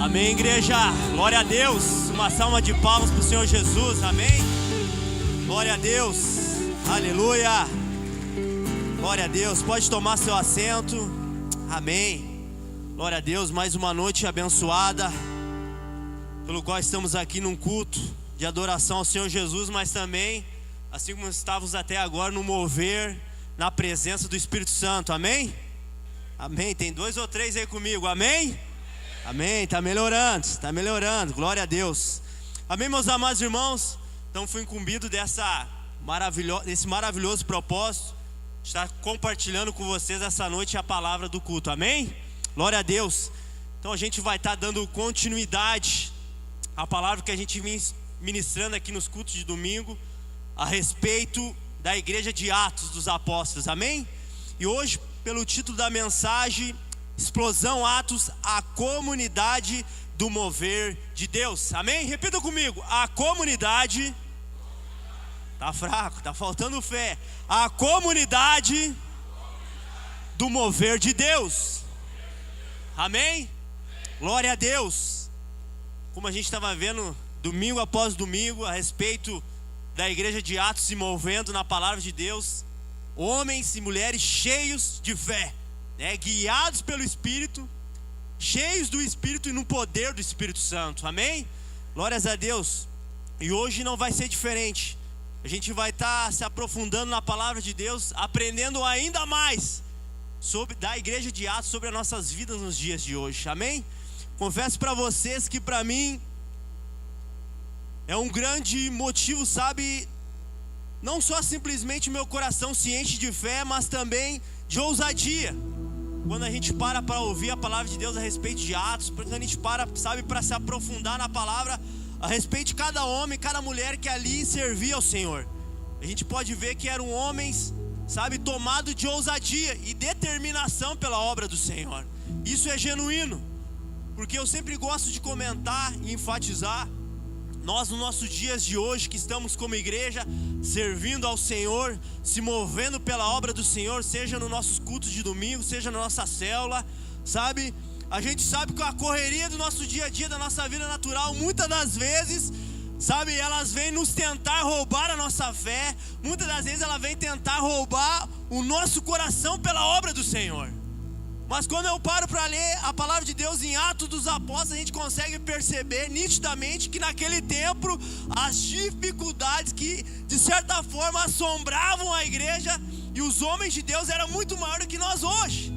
Amém, igreja, glória a Deus. Uma salva de palmas para o Senhor Jesus, amém. Glória a Deus, aleluia. Glória a Deus, pode tomar seu assento, amém. Glória a Deus, mais uma noite abençoada, pelo qual estamos aqui num culto de adoração ao Senhor Jesus, mas também, assim como estávamos até agora, no mover, na presença do Espírito Santo, amém? Amém, tem 2 ou 3 aí comigo, amém? Amém, está melhorando, glória a Deus. Amém, meus amados irmãos. Então fui incumbido desse maravilhoso propósito de estar compartilhando com vocês essa noite a palavra do culto, amém? Glória a Deus. Então a gente vai estar dando continuidade à palavra que a gente vem ministrando aqui nos cultos de domingo, a respeito da igreja de Atos dos Apóstolos, amém? E hoje, pelo título da mensagem, Explosão Atos, a comunidade do mover de Deus, amém? Repita comigo, a comunidade, tá fraco, tá faltando fé, a comunidade do mover de Deus, amém? Glória a Deus. Como a gente estava vendo domingo após domingo a respeito da igreja de Atos se movendo na palavra de Deus, homens e mulheres cheios de fé, guiados pelo Espírito, cheios do Espírito e no poder do Espírito Santo, amém? Glórias a Deus. E hoje não vai ser diferente. A gente vai estar se aprofundando na palavra de Deus, aprendendo ainda mais da igreja de Atos, sobre as nossas vidas nos dias de hoje, amém? Confesso para vocês que para mim é um grande motivo, sabe, não só simplesmente meu coração se enche de fé, mas também de ousadia. Quando a gente para ouvir a palavra de Deus a respeito de Atos, quando a gente para se aprofundar na palavra a respeito de cada homem, cada mulher que ali servia ao Senhor, a gente pode ver que eram homens, sabe, tomados de ousadia e determinação pela obra do Senhor. Isso é genuíno, porque eu sempre gosto de comentar e enfatizar, nós nos nossos dias de hoje que estamos como igreja, servindo ao Senhor, se movendo pela obra do Senhor, seja nos nossos cultos de domingo, seja na nossa célula, sabe? A gente sabe que a correria do nosso dia a dia, da nossa vida natural, muitas das vezes, sabe, elas vêm nos tentar roubar a nossa fé, muitas das vezes ela vem tentar roubar o nosso coração pela obra do Senhor. Mas quando eu paro para ler a palavra de Deus em Atos dos Apóstolos, a gente consegue perceber nitidamente que naquele tempo as dificuldades que de certa forma assombravam a igreja e os homens de Deus eram muito maiores do que nós hoje.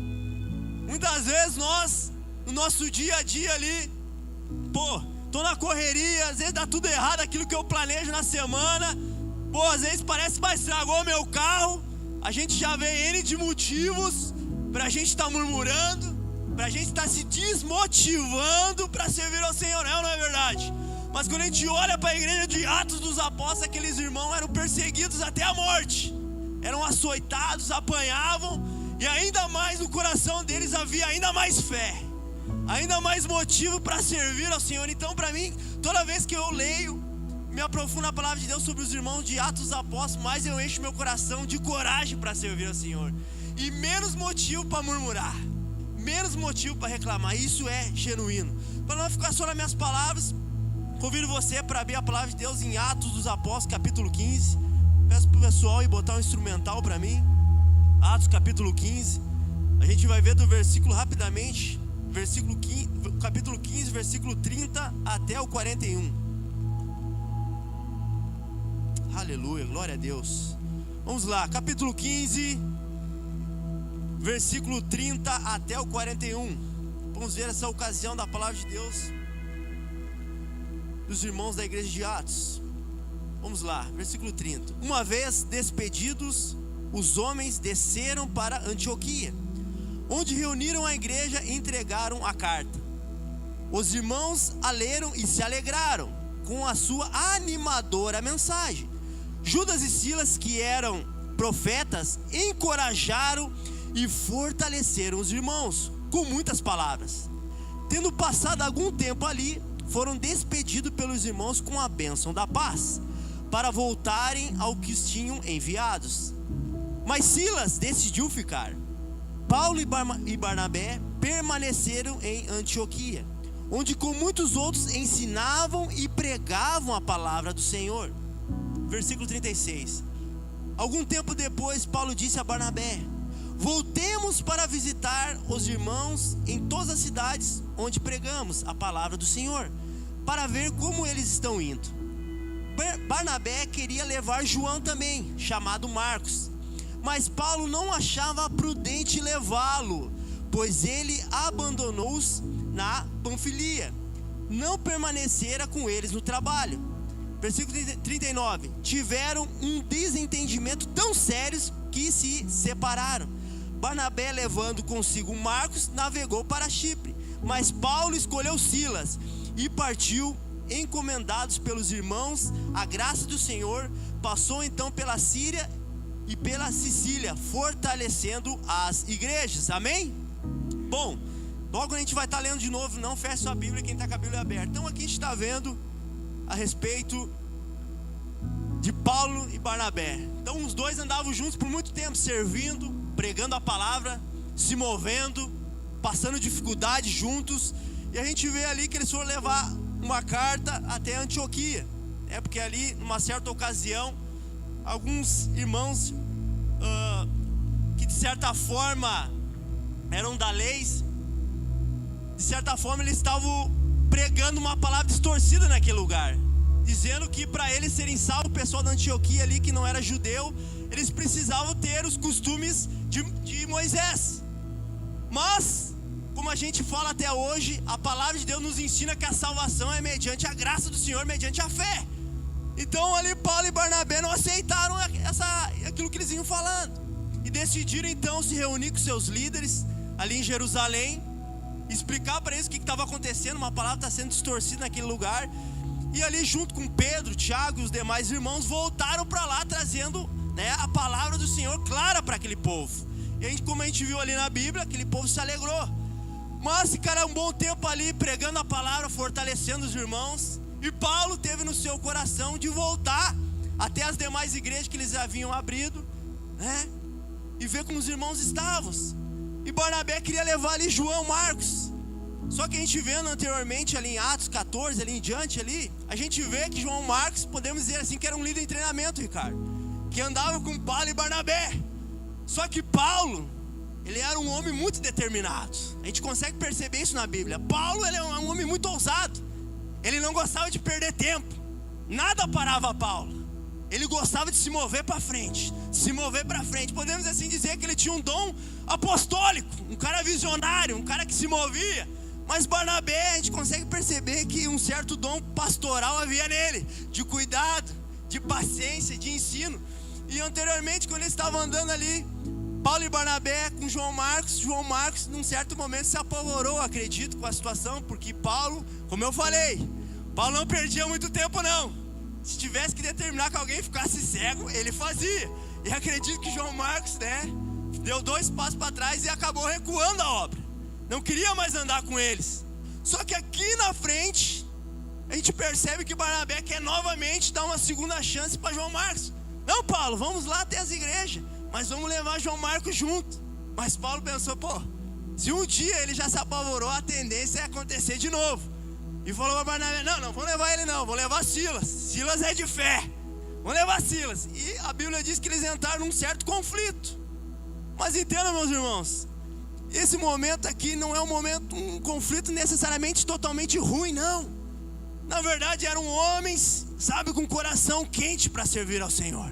Muitas vezes nós, no nosso dia a dia ali, tô na correria, às vezes dá tudo errado aquilo que eu planejo na semana, às vezes parece que estragou meu carro, a gente já vê N de motivos pra gente estar murmurando, pra gente estar se desmotivando para servir ao Senhor, não é verdade? Mas quando a gente olha para a igreja de Atos dos Apóstolos, aqueles irmãos eram perseguidos até a morte, eram açoitados, apanhavam, e ainda mais no coração deles havia ainda mais fé, ainda mais motivo para servir ao Senhor. Então para mim, toda vez que eu leio, me aprofundo na palavra de Deus sobre os irmãos de Atos dos Apóstolos, mais eu encho meu coração de coragem para servir ao Senhor, e menos motivo para murmurar, menos motivo para reclamar. Isso é genuíno. Para não ficar só nas minhas palavras, convido você para abrir a palavra de Deus em Atos dos Apóstolos, capítulo 15. Peço para o pessoal ir botar um instrumental para mim. Atos capítulo 15. A gente vai ver do versículo rapidamente, capítulo 15, versículo 30 até o 41. Aleluia, glória a Deus. Vamos lá, capítulo 15, versículo 30 até o 41. Vamos ver essa ocasião da palavra de Deus dos irmãos da igreja de Atos. Vamos lá, versículo 30. Uma vez despedidos, os homens desceram para Antioquia, onde reuniram a igreja e entregaram a carta. Os irmãos a leram e se alegraram com a sua animadora mensagem. Judas e Silas, que eram profetas, encorajaram e fortaleceram os irmãos. com muitas palavras. Tendo passado algum tempo ali, foram despedidos pelos irmãos com a bênção da paz, para voltarem ao que os tinham enviados. Mas Silas decidiu ficar. Paulo e Barnabé permaneceram em Antioquia, onde com muitos outros ensinavam e pregavam a palavra do Senhor. Versículo 36. Algum tempo depois, Paulo disse a Barnabé: voltemos para visitar os irmãos em todas as cidades onde pregamos a palavra do Senhor, para ver como eles estão indo. Barnabé queria levar João também, chamado Marcos, mas Paulo não achava prudente levá-lo, pois ele abandonou-os na Panfilia, não permanecera com eles no trabalho. Versículo 39. Tiveram um desentendimento tão sério que se separaram. Barnabé, levando consigo Marcos, navegou para Chipre, mas Paulo escolheu Silas e partiu, encomendados pelos irmãos à graça do Senhor. Passou então pela Síria e pela Sicília, fortalecendo as igrejas. Amém? Bom, logo a gente vai estar lendo de novo. Não feche sua Bíblia, quem está com a Bíblia aberta. Então aqui a gente está vendo a respeito de Paulo e Barnabé. Então os dois andavam juntos por muito tempo, servindo, pregando a palavra, se movendo, passando dificuldade juntos. E a gente vê ali que eles foram levar uma carta até Antioquia, porque ali, numa certa ocasião, alguns irmãos que de certa forma eram da lei, de certa forma eles estavam pregando uma palavra distorcida naquele lugar, dizendo que para eles serem salvos, o pessoal da Antioquia ali que não era judeu, eles precisavam ter os costumes de Moisés. Mas, como a gente fala até hoje, a palavra de Deus nos ensina que a salvação é mediante a graça do Senhor, mediante a fé. Então ali Paulo e Barnabé não aceitaram aquilo que eles iam falando, e decidiram então se reunir com seus líderes ali em Jerusalém, explicar para eles o que estava acontecendo. Uma palavra está sendo distorcida naquele lugar. E ali junto com Pedro, Tiago e os demais irmãos voltaram para lá, trazendo a palavra do Senhor clara para aquele povo. E como a gente viu ali na Bíblia, aquele povo se alegrou. Mas ficaram um bom tempo ali pregando a palavra, fortalecendo os irmãos. E Paulo teve no seu coração de voltar até as demais igrejas que eles haviam abrido, e ver como os irmãos estavam. E Barnabé queria levar ali João, Marcos. Só que a gente vendo anteriormente ali em Atos 14, ali em diante ali, a gente vê que João Marcos, podemos dizer assim, que era um líder em treinamento, Ricardo, que andava com Paulo e Barnabé. Só que Paulo, ele era um homem muito determinado. A gente consegue perceber isso na Bíblia. Paulo, ele é um homem muito ousado. Ele não gostava de perder tempo. Nada parava Paulo. Ele gostava de se mover para frente. Se mover para frente. Podemos assim dizer que ele tinha um dom apostólico. Um cara visionário, um cara que se movia. Mas Barnabé, a gente consegue perceber que um certo dom pastoral havia nele. De cuidado, de paciência, de ensino. E anteriormente, quando ele estava andando ali, Paulo e Barnabé com João Marcos, num certo momento se apavorou, acredito, com a situação, porque Paulo, como eu falei, Paulo não perdia muito tempo não. Se tivesse que determinar que alguém ficasse cego, ele fazia. E acredito que João Marcos, deu 2 passos para trás e acabou recuando a obra. Não queria mais andar com eles. Só que aqui na frente, a gente percebe que Barnabé quer novamente dar uma segunda chance para João Marcos. Não, Paulo, vamos lá até as igrejas, mas vamos levar João Marcos junto. Mas Paulo pensou, se um dia ele já se apavorou, a tendência é acontecer de novo. E falou para Barnabé, não vou levar ele não, vou levar Silas. Silas é de fé, vamos levar Silas. E a Bíblia diz que eles entraram num certo conflito. Mas entenda, meus irmãos, esse momento aqui não é um conflito necessariamente totalmente ruim, não. Na verdade eram homens, com coração quente para servir ao Senhor.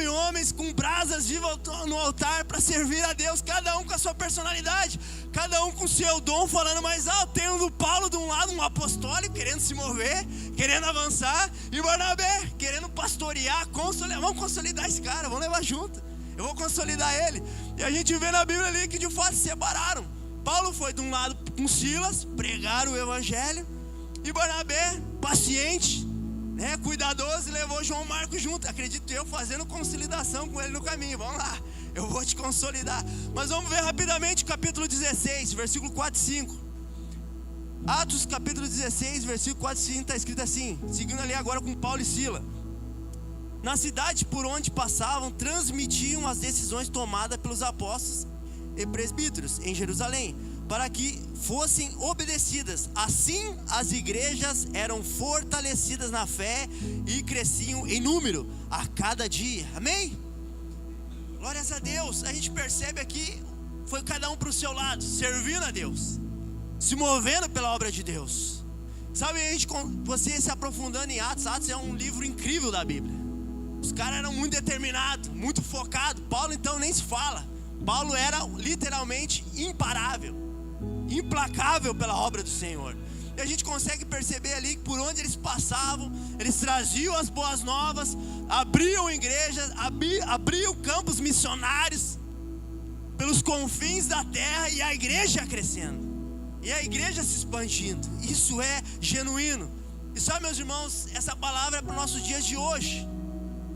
Homens com brasas vivas no altar para servir a Deus, cada um com a sua personalidade, cada um com o seu dom, falando mais alto. Tem o Paulo de um lado, um apostólico, querendo se mover, querendo avançar, e Barnabé querendo pastorear, vamos consolidar esse cara, vamos levar junto, eu vou consolidar ele. E a gente vê na Bíblia ali que de fato se separaram. Paulo foi de um lado com Silas, pregaram o evangelho, e Barnabé, paciente, cuidadoso, levou João Marcos junto, acredito eu, fazendo consolidação com ele no caminho. Vamos lá, eu vou te consolidar. Mas vamos ver rapidamente o capítulo 16, versículo 4 e 5. Atos capítulo 16, versículo 4 e 5 está escrito assim, seguindo ali agora com Paulo e Sila. Na cidade por onde passavam, transmitiam as decisões tomadas pelos apóstolos e presbíteros em Jerusalém, para que fossem obedecidas. Assim as igrejas eram fortalecidas na fé e cresciam em número a cada dia. Amém? Glórias a Deus. A gente percebe aqui, foi cada um para o seu lado, servindo a Deus, se movendo pela obra de Deus. Sabe, você se aprofundando em Atos. Atos é um livro incrível da Bíblia. Os caras eram muito determinados, muito focados. Paulo então nem se fala. Paulo era literalmente imparável, implacável pela obra do Senhor. E a gente consegue perceber ali que por onde eles passavam, eles traziam as boas novas, abriam igrejas, abriam campos missionários pelos confins da terra, e a igreja crescendo, e a igreja se expandindo. Isso é genuíno. E sabe, meus irmãos, essa palavra é para os nossos dias de hoje.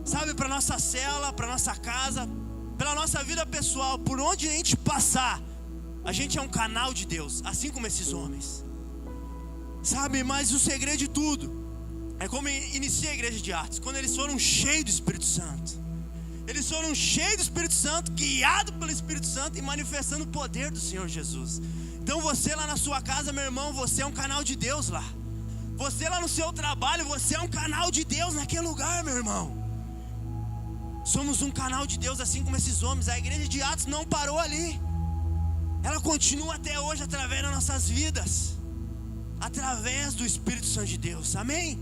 Sabe, para nossa cela, para nossa casa, pela nossa vida pessoal. Por onde a gente passar, a gente é um canal de Deus, assim como esses homens. Sabe, mas o segredo de tudo é como inicia a igreja de Atos, quando eles foram cheios do Espírito Santo. Eles foram cheios do Espírito Santo, guiados pelo Espírito Santo e manifestando o poder do Senhor Jesus. Então você lá na sua casa, meu irmão, você é um canal de Deus lá. Você lá no seu trabalho, você é um canal de Deus naquele lugar, meu irmão. Somos um canal de Deus, assim como esses homens. A igreja de Atos não parou ali. Ela continua até hoje através das nossas vidas, através do Espírito Santo de Deus. Amém?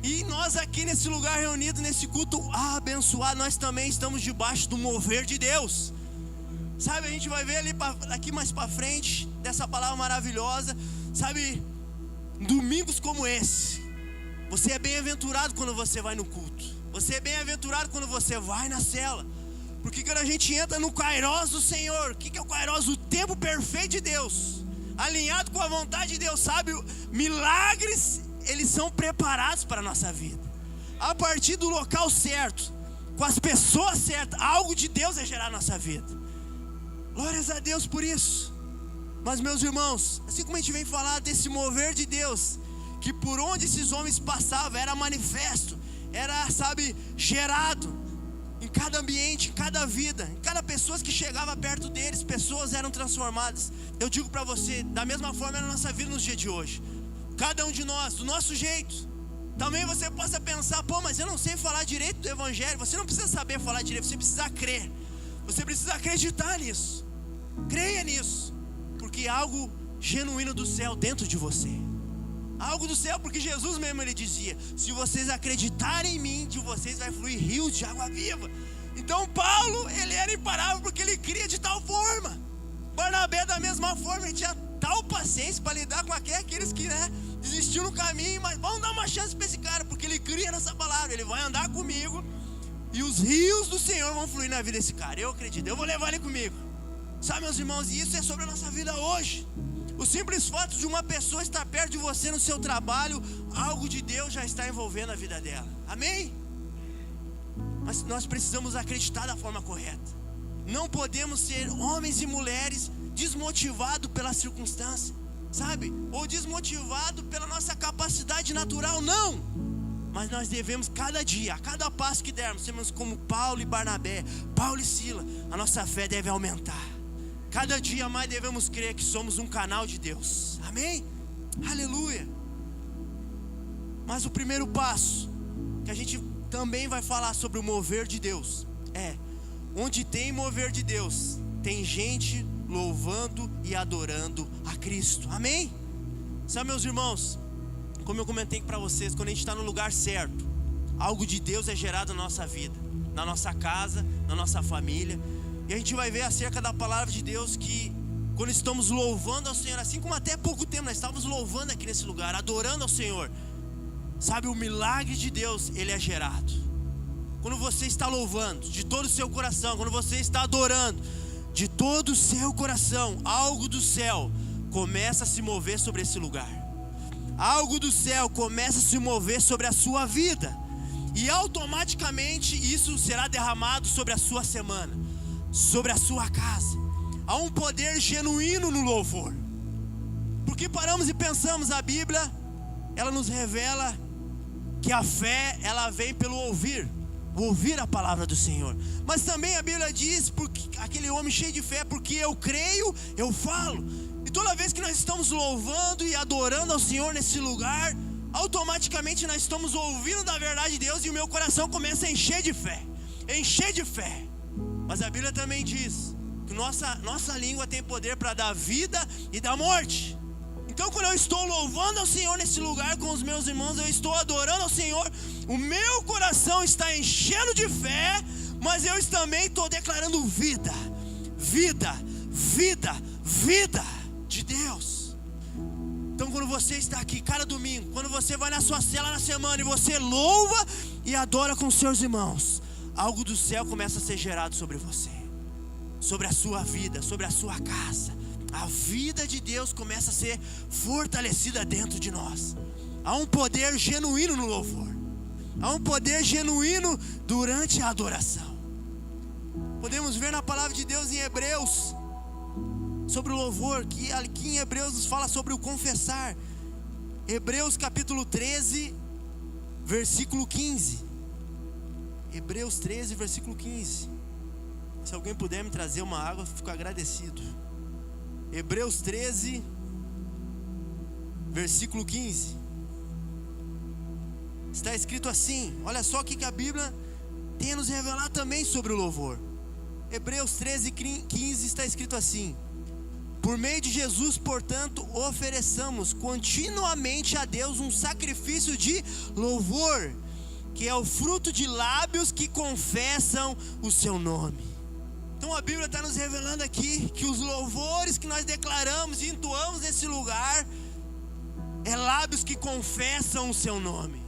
E nós aqui nesse lugar reunido, nesse culto abençoado, nós também estamos debaixo do mover de Deus. Sabe, a gente vai ver ali aqui mais para frente dessa palavra maravilhosa. Sabe, domingos como esse, você é bem-aventurado quando você vai no culto. Você é bem-aventurado quando você vai na cela. Porque quando a gente entra no Kairos do Senhor, o que é o Kairos? O tempo perfeito de Deus, alinhado com a vontade de Deus. Sabe, milagres, eles são preparados para a nossa vida. A partir do local certo, com as pessoas certas, algo de Deus é gerar na nossa vida. Glórias a Deus por isso. Mas, meus irmãos, assim como a gente vem falar desse mover de Deus, que por onde esses homens passavam era manifesto, era, sabe, gerado em cada ambiente, em cada vida, em cada pessoa que chegava perto deles, pessoas eram transformadas. Eu digo para você, da mesma forma é na nossa vida nos dias de hoje. Cada um de nós, do nosso jeito. Também você possa pensar, pô, mas eu não sei falar direito do Evangelho. Você não precisa saber falar direito, você precisa crer. Você precisa acreditar nisso. Creia nisso, porque há algo genuíno do céu dentro de você. Algo do céu, porque Jesus mesmo ele dizia: se vocês acreditarem em mim, de vocês vai fluir rios de água viva. Então Paulo, ele era imparável porque ele cria de tal forma. Barnabé da mesma forma, ele tinha tal paciência para lidar com aqueles que desistiram no caminho. Mas vamos dar uma chance para esse cara, porque ele cria nessa palavra. Ele vai andar comigo e os rios do Senhor vão fluir na vida desse cara. Eu acredito, eu vou levar ele comigo. Sabe, meus irmãos, e isso é sobre a nossa vida hoje. O simples fato de uma pessoa estar perto de você no seu trabalho, algo de Deus já está envolvendo a vida dela. Amém? Mas nós precisamos acreditar da forma correta. Não podemos ser homens e mulheres desmotivados pela circunstância, sabe? Ou desmotivados pela nossa capacidade natural, não. Mas nós devemos cada dia, a cada passo que dermos, sermos como Paulo e Barnabé, Paulo e Sila. A nossa fé deve aumentar. Cada dia mais devemos crer que somos um canal de Deus. Amém? Aleluia. Mas o primeiro passo, que a gente também vai falar sobre o mover de Deus, é: onde tem mover de Deus, tem gente louvando e adorando a Cristo. Amém? Sabe, meus irmãos, como eu comentei para vocês, quando a gente está no lugar certo, algo de Deus é gerado na nossa vida, na nossa casa, na nossa família. E a gente vai ver acerca da palavra de Deus que quando estamos louvando ao Senhor, assim como até pouco tempo nós estávamos louvando aqui nesse lugar, adorando ao Senhor, sabe, o milagre de Deus, ele é gerado. Quando você está louvando de todo o seu coração, quando você está adorando de todo o seu coração, algo do céu começa a se mover sobre esse lugar. Algo do céu começa a se mover sobre a sua vida. E automaticamente isso será derramado sobre a sua semana. sobre a sua casa. Há um poder genuíno no louvor. Porque paramos e pensamos, a Bíblia, ela nos revela que a fé, ela vem pelo ouvir a palavra do Senhor. Mas também a Bíblia diz, porque aquele homem cheio de fé, porque eu creio, eu falo. E toda vez que nós estamos louvando e adorando ao Senhor nesse lugar, automaticamente nós estamos ouvindo da verdade de Deus, e o meu coração começa a encher de fé. Mas a Bíblia também diz que nossa língua tem poder para dar vida e dar morte. Então, quando eu estou louvando ao Senhor nesse lugar com os meus irmãos, eu estou adorando ao Senhor, o meu coração está enchendo de fé, mas eu também estou declarando vida de Deus. Então, quando você está aqui cada domingo, quando você vai na sua cela na semana e você louva e adora com os seus irmãos, algo do céu começa a ser gerado sobre você, sobre a sua vida, sobre a sua casa. A vida de Deus começa a ser fortalecida dentro de nós. Há um poder genuíno no louvor. Há um poder genuíno durante a adoração. Podemos ver na palavra de Deus em Hebreus sobre o louvor, que aqui em Hebreus nos fala sobre o confessar. Hebreus capítulo 13, versículo 15. Hebreus 13, versículo 15. Se alguém puder me trazer uma água, eu fico agradecido. Hebreus 13, versículo 15. Está escrito assim, olha só o que a Bíblia tem a nos revelar também sobre o louvor. Hebreus 13, 15 está escrito assim: por meio de Jesus, portanto, ofereçamos continuamente a Deus um sacrifício de louvor, que é o fruto de lábios que confessam o seu nome. Então a Bíblia está nos revelando aqui que os louvores que nós declaramos e entoamos nesse lugar é lábios que confessam o seu nome.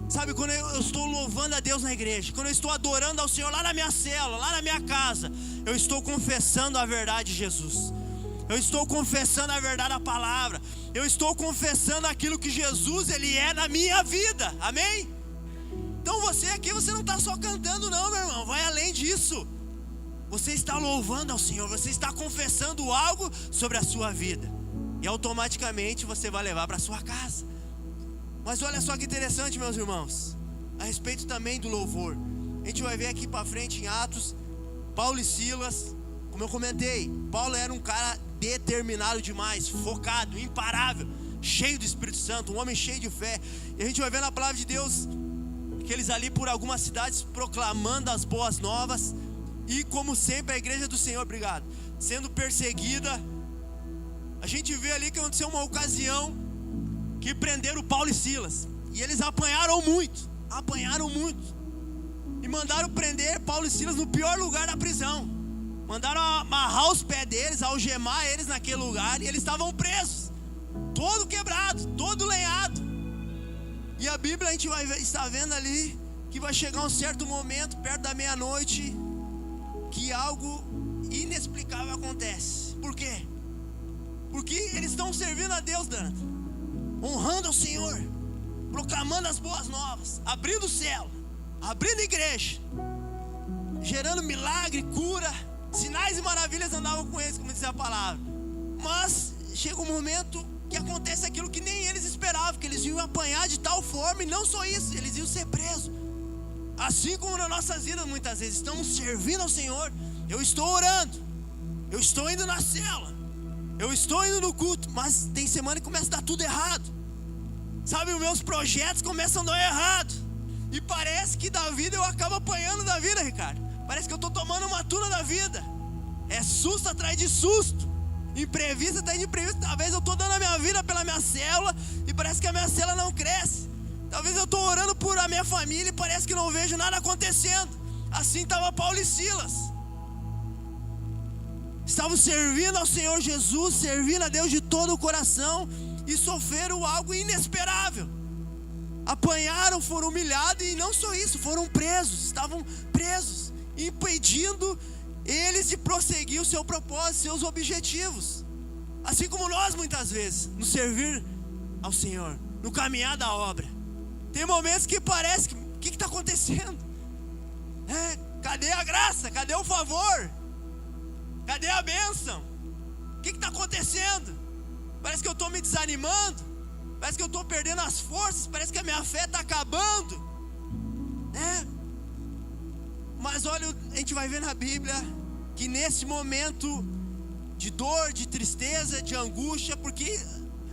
Sabe, quando eu estou louvando a Deus na igreja, quando eu estou adorando ao Senhor lá na minha cela, lá na minha casa, eu estou confessando a verdade de Jesus. Eu estou confessando a verdade da palavra. Eu estou confessando aquilo que Jesus, Ele é na minha vida. Amém? Então você aqui, você não está só cantando não, meu irmão. Vai além disso. Você está louvando ao Senhor, você está confessando algo sobre a sua vida, e automaticamente você vai levar para a sua casa. Mas olha só que interessante, meus irmãos, a respeito também do louvor. A gente vai ver aqui para frente em Atos, Paulo e Silas, como eu comentei, Paulo era um cara determinado demais, focado, imparável, cheio do Espírito Santo, um homem cheio de fé. E a gente vai ver na palavra de Deus que eles ali por algumas cidades proclamando as boas novas. E como sempre a igreja do Senhor, sendo perseguida. A gente vê ali que aconteceu uma ocasião que prenderam Paulo e Silas, e eles apanharam muito. E mandaram prender Paulo e Silas no pior lugar da prisão. Mandaram amarrar os pés deles, algemar eles naquele lugar, e eles estavam presos, todo quebrado, todo lenhado. E a Bíblia a gente vai estar vendo ali que vai chegar um certo momento, perto da meia-noite, que algo inexplicável acontece. Por quê? Porque eles estão servindo a Deus, honrando ao Senhor, proclamando as boas novas, abrindo o céu, abrindo a igreja, gerando milagre, cura, sinais e maravilhas andavam com eles, como diz a palavra. Mas chega um momento que acontece aquilo que nem eles esperavam, que eles iam apanhar de tal forma, e não só isso, eles iam ser presos. Assim como nas nossas vidas muitas vezes estamos servindo ao Senhor, eu estou orando, eu estou indo na cela, eu estou indo no culto, mas tem semana que começa a dar tudo errado. Sabe, os meus projetos começam a dar errado, e parece que da vida eu acabo apanhando da vida, Ricardo. Parece que eu estou tomando uma tuna da vida. É susto atrás de susto, imprevisto atrás de imprevisto. Talvez eu estou dando a minha vida pela minha célula, e parece que a minha célula não cresce. Talvez eu estou orando por a minha família e parece que não vejo nada acontecendo. Assim estava Paulo e Silas. Estavam servindo ao Senhor Jesus, servindo a Deus de todo o coração, e sofreram algo inesperável. Apanharam, foram humilhados, e não só isso, foram presos. Estavam presos, impedindo eles de prosseguir o seu propósito, seus objetivos. Assim como nós muitas vezes, no servir ao Senhor, no caminhar da obra, tem momentos que parece que o que está acontecendo? Cadê a graça? Cadê o favor? Cadê a bênção? O que está acontecendo? Parece que eu estou me desanimando. Parece que eu estou perdendo as forças. Parece que a minha fé está acabando, né? Mas olha, a gente vai ver na Bíblia que nesse momento de dor, de tristeza, de angústia, porque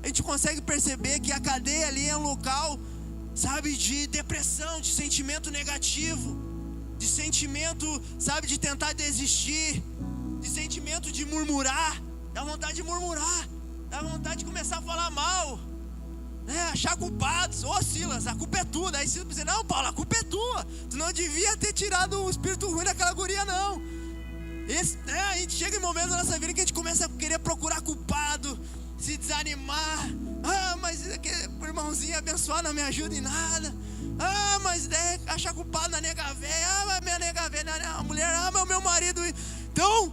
a gente consegue perceber que a cadeia ali é um local, sabe, de depressão, de sentimento negativo, de sentimento, sabe, de tentar desistir, de sentimento de murmurar. Dá vontade de murmurar, dá vontade de começar a falar mal, né? Achar culpados. Ô Silas, a culpa é tua. Aí Silas diz: não, Paulo, a culpa é tua. Tu não devia ter tirado o espírito ruim daquela guria, não. A gente chega em momentos da nossa vida que a gente começa a querer procurar culpado, se desanimar. Mas o irmãozinho abençoado não me ajuda em nada. Mas achar culpado na nega velha. Mas minha nega velha, a mulher, mas o meu marido. Então,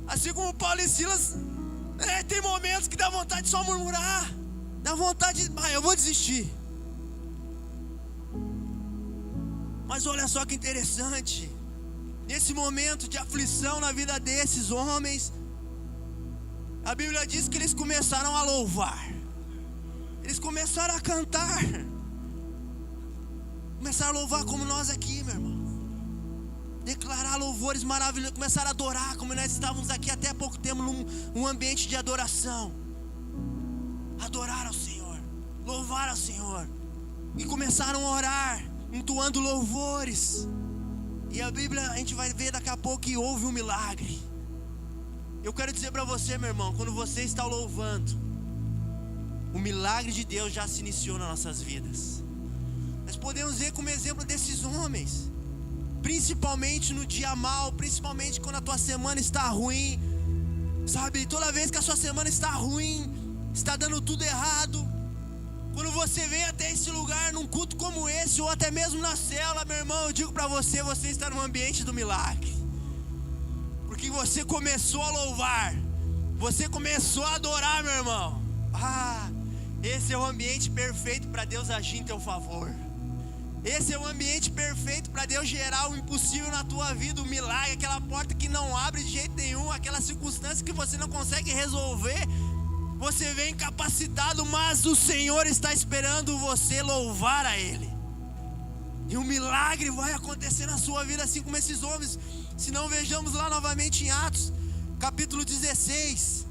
assim como Paulo e Silas, tem momentos que dá vontade de só murmurar. Dá vontade de, eu vou desistir. Mas olha só que interessante. Nesse momento de aflição na vida desses homens, a Bíblia diz que eles começaram a louvar. Eles começaram a cantar. Começaram a louvar como nós aqui, meu irmão. Declarar louvores maravilhosos. Começaram a adorar como nós estávamos aqui até há pouco tempo, num ambiente de adoração. Adorar ao Senhor, louvar ao Senhor. E começaram a orar, entoando louvores. E a Bíblia, a gente vai ver daqui a pouco que houve um milagre. Eu quero dizer para você, meu irmão, quando você está louvando, o milagre de Deus já se iniciou nas nossas vidas. Nós podemos ver como exemplo desses homens, principalmente no dia mal, principalmente quando a tua semana está ruim, sabe, toda vez que a sua semana está ruim, está dando tudo errado, quando você vem até esse lugar, num culto como esse, ou até mesmo na célula, meu irmão, eu digo para você, você está no ambiente do milagre, porque você começou a louvar, você começou a adorar, meu irmão. Esse é o ambiente perfeito para Deus agir em teu favor. Esse é o ambiente perfeito para Deus gerar o impossível na tua vida, o milagre, aquela porta que não abre de jeito nenhum, aquela circunstância que você não consegue resolver. Você vem incapacitado, mas o Senhor está esperando você louvar a Ele. E um milagre vai acontecer na sua vida, assim como esses homens. Se não, vejamos lá novamente em Atos, capítulo 16.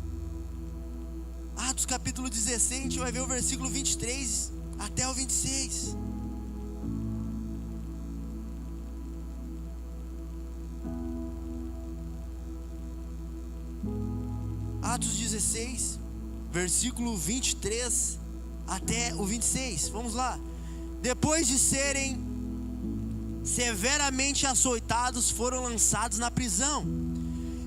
Atos capítulo 16, a gente vai ver o versículo 23 até o 26. Atos 16, versículo 23 até o 26, vamos lá. Depois de serem severamente açoitados, foram lançados na prisão.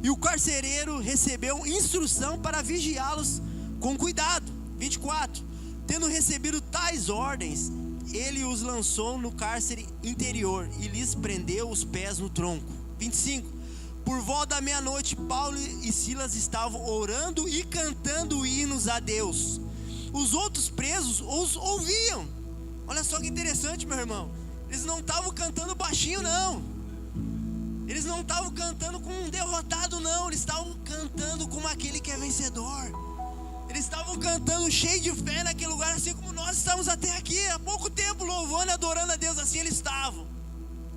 E o carcereiro recebeu instrução para vigiá-los com cuidado. 24. Tendo recebido tais ordens, ele os lançou no cárcere interior e lhes prendeu os pés no tronco. 25. Por volta da meia-noite, Paulo e Silas estavam orando e cantando hinos a Deus. Os outros presos os ouviam. Olha só que interessante, meu irmão. Eles não estavam cantando baixinho, não. Eles não estavam cantando com um derrotado, não. Eles estavam cantando como aquele que é vencedor. Eles estavam cantando cheio de fé naquele lugar, assim como nós estamos até aqui, há pouco tempo, louvando e adorando a Deus, assim eles estavam.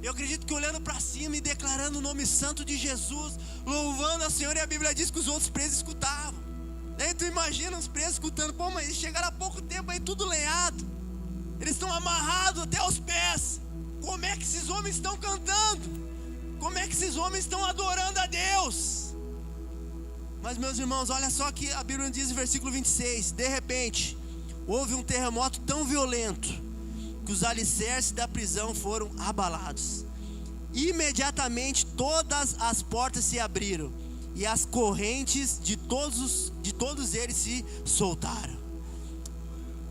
Eu acredito que olhando para cima e declarando o nome santo de Jesus, louvando ao Senhor, e a Bíblia diz que os outros presos escutavam. Daí tu imagina os presos escutando, mas eles chegaram há pouco tempo aí tudo lenhado. Eles estão amarrados até os pés. Como é que esses homens estão cantando? Como é que esses homens estão adorando a Deus? Mas meus irmãos, olha só que a Bíblia diz no versículo 26. De repente, houve um terremoto tão violento que os alicerces da prisão foram abalados. Imediatamente todas as portas se abriram e as correntes de todos eles se soltaram.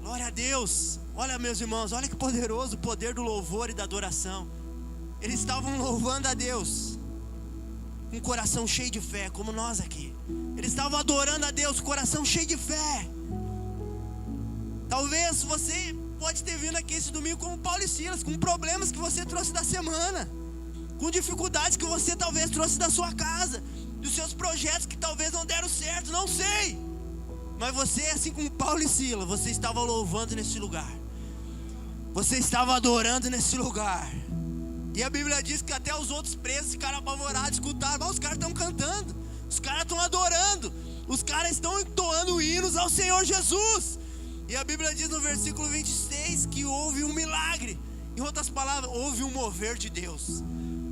Glória a Deus. Olha, meus irmãos, olha que poderoso o poder do louvor e da adoração. Eles estavam louvando a Deus com um coração cheio de fé, como nós aqui. Eles estavam adorando a Deus com o coração cheio de fé. Talvez você pode ter vindo aqui esse domingo como Paulo e Silas, com problemas que você trouxe da semana, com dificuldades que você talvez trouxe da sua casa, dos seus projetos que talvez não deram certo, não sei. Mas você, assim como Paulo e Silas, você estava louvando nesse lugar. Você estava adorando nesse lugar. E a Bíblia diz que até os outros presos ficaram apavorados, escutaram, mas os caras estão cantando, os caras estão adorando, os caras estão entoando hinos ao Senhor Jesus. E a Bíblia diz no versículo 26 que houve um milagre. Em outras palavras, houve um mover de Deus.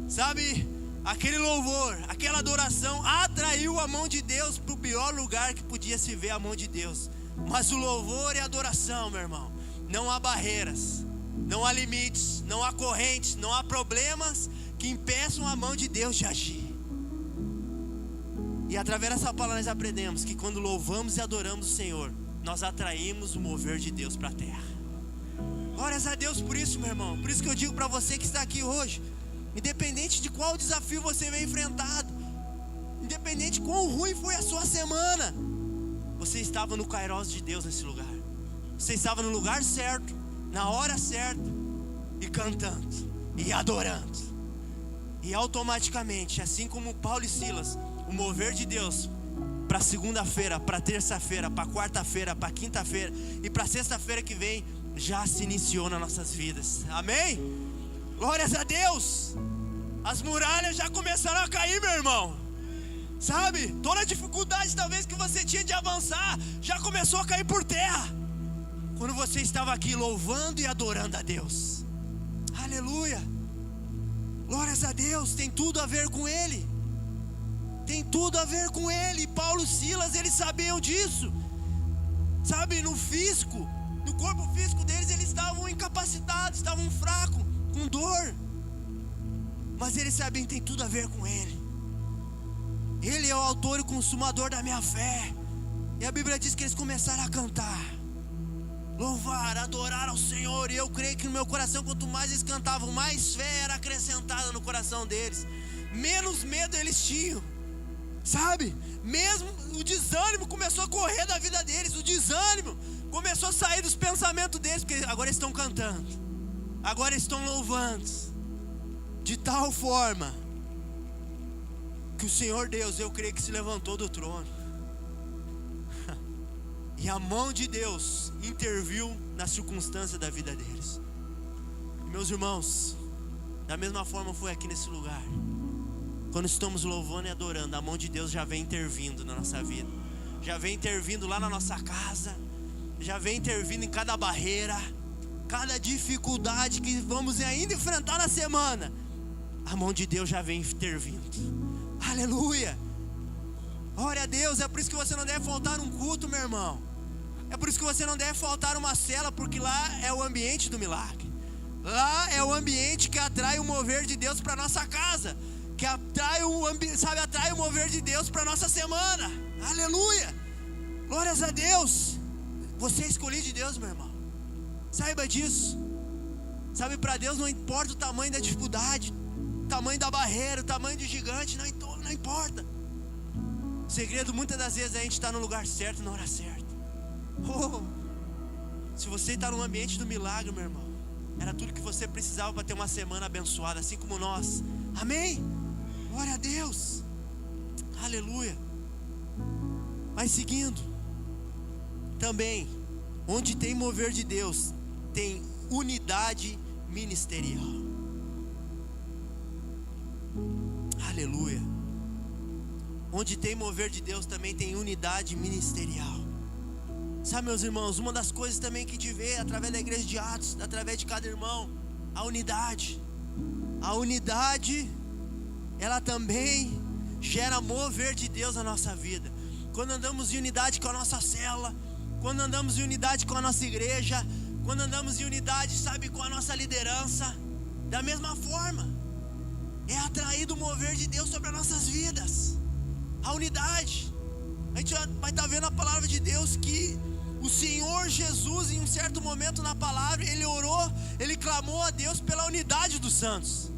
Sabe, aquele louvor, aquela adoração atraiu a mão de Deus para o pior lugar que podia se ver a mão de Deus. Mas o louvor e a adoração, meu irmão, não há barreiras, não há limites, não há correntes, não há problemas que impeçam a mão de Deus de agir. E através dessa palavra nós aprendemos que quando louvamos e adoramos o Senhor, nós atraímos o mover de Deus para a terra. Glórias a Deus por isso, meu irmão. Por isso que eu digo para você que está aqui hoje, independente de qual desafio você vem enfrentado, independente de quão ruim foi a sua semana, você estava no Kairos de Deus nesse lugar. Você estava no lugar certo, na hora certa, e cantando, e adorando. E automaticamente, assim como Paulo e Silas, o mover de Deus para segunda-feira, para terça-feira, para quarta-feira, para quinta-feira e para sexta-feira que vem, já se iniciou nas nossas vidas. Amém? Glórias a Deus. As muralhas já começaram a cair, meu irmão. Sabe, toda a dificuldade talvez que você tinha de avançar já começou a cair por terra quando você estava aqui louvando e adorando a Deus. Aleluia. Glórias a Deus. Tem tudo a ver com Ele. Tem tudo a ver com Ele. Paulo e Silas, eles sabiam disso. Sabe, no físico, no corpo físico deles, eles estavam incapacitados, estavam fracos, com dor. Mas eles sabiam que tem tudo a ver com Ele. Ele é o autor e consumador da minha fé. E a Bíblia diz que eles começaram a cantar, louvar, adorar ao Senhor. E eu creio que no meu coração, quanto mais eles cantavam, mais fé era acrescentada no coração deles, menos medo eles tinham. Sabe, mesmo o desânimo começou a correr da vida deles. O desânimo começou a sair dos pensamentos deles, porque agora eles estão cantando, agora eles estão louvando, de tal forma que o Senhor Deus, eu creio que se levantou do trono. E a mão de Deus interviu na circunstância da vida deles. Meus irmãos, da mesma forma foi aqui nesse lugar. Quando estamos louvando e adorando, a mão de Deus já vem intervindo na nossa vida, já vem intervindo lá na nossa casa, já vem intervindo em cada barreira, cada dificuldade que vamos ainda enfrentar na semana. A mão de Deus já vem intervindo. Aleluia. Glória a Deus. É por isso que você não deve faltar um culto, meu irmão. É por isso que você não deve faltar uma cela, porque lá é o ambiente do milagre. Lá é o ambiente que atrai o mover de Deus para nossa casa, que atrai atrai o mover de Deus para nossa semana. Aleluia. Glórias a Deus. Você é escolhido de Deus, meu irmão. Saiba disso. Sabe, para Deus não importa o tamanho da dificuldade, o tamanho da barreira, o tamanho do gigante, não importa. O segredo muitas das vezes é a gente estar no lugar certo, na hora certa. Se você está no ambiente do milagre, meu irmão, era tudo que você precisava para ter uma semana abençoada, assim como nós. Amém? Glória a Deus. Aleluia. Mas seguindo, também, onde tem mover de Deus, tem unidade ministerial. Aleluia. Onde tem mover de Deus também tem unidade ministerial. Sabe, meus irmãos, uma das coisas também que a gente vê através da igreja de Atos, através de cada irmão, a unidade. A unidade, ela também gera mover de Deus na nossa vida. Quando andamos em unidade com a nossa célula, quando andamos em unidade com a nossa igreja, quando andamos em unidade, sabe, com a nossa liderança, da mesma forma, é atraído o mover de Deus sobre as nossas vidas. A unidade. A gente vai estar vendo a palavra de Deus que o Senhor Jesus, em um certo momento na palavra, Ele orou, Ele clamou a Deus pela unidade dos santos,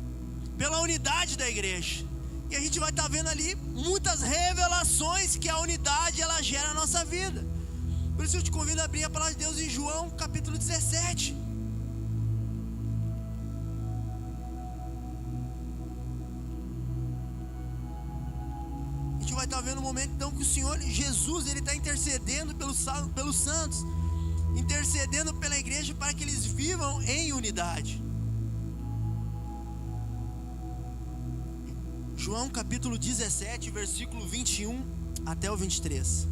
pela unidade da igreja. E a gente vai estar vendo ali muitas revelações que a unidade ela gera na nossa vida. Por isso eu te convido a abrir a palavra de Deus em João capítulo 17. A gente momento então que o Senhor Jesus, Ele está intercedendo pelos santos, intercedendo pela igreja para que eles vivam em unidade. João capítulo 17, versículo 21 até o 23.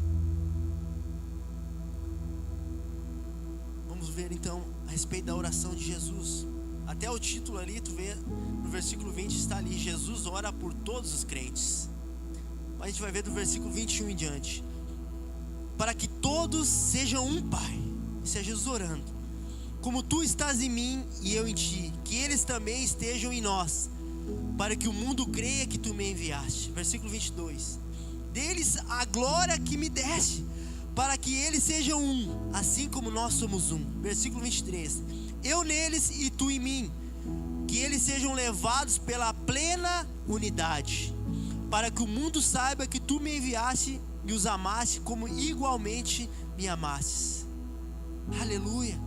Vamos ver então a respeito da oração de Jesus. Até o título ali, tu vê, no versículo 20 está ali: Jesus ora por todos os crentes. Mas a gente vai ver do versículo 21 em diante: para que todos sejam um, Pai. Isso é Jesus orando. Como tu estás em mim e eu em ti, que eles também estejam em nós, para que o mundo creia que tu me enviaste. Versículo 22: deles a glória que me deste, para que eles sejam um, assim como nós somos um. Versículo 23: eu neles e tu em mim, que eles sejam levados pela plena unidade, para que o mundo saiba que tu me enviaste e os amaste como igualmente me amastes. Aleluia.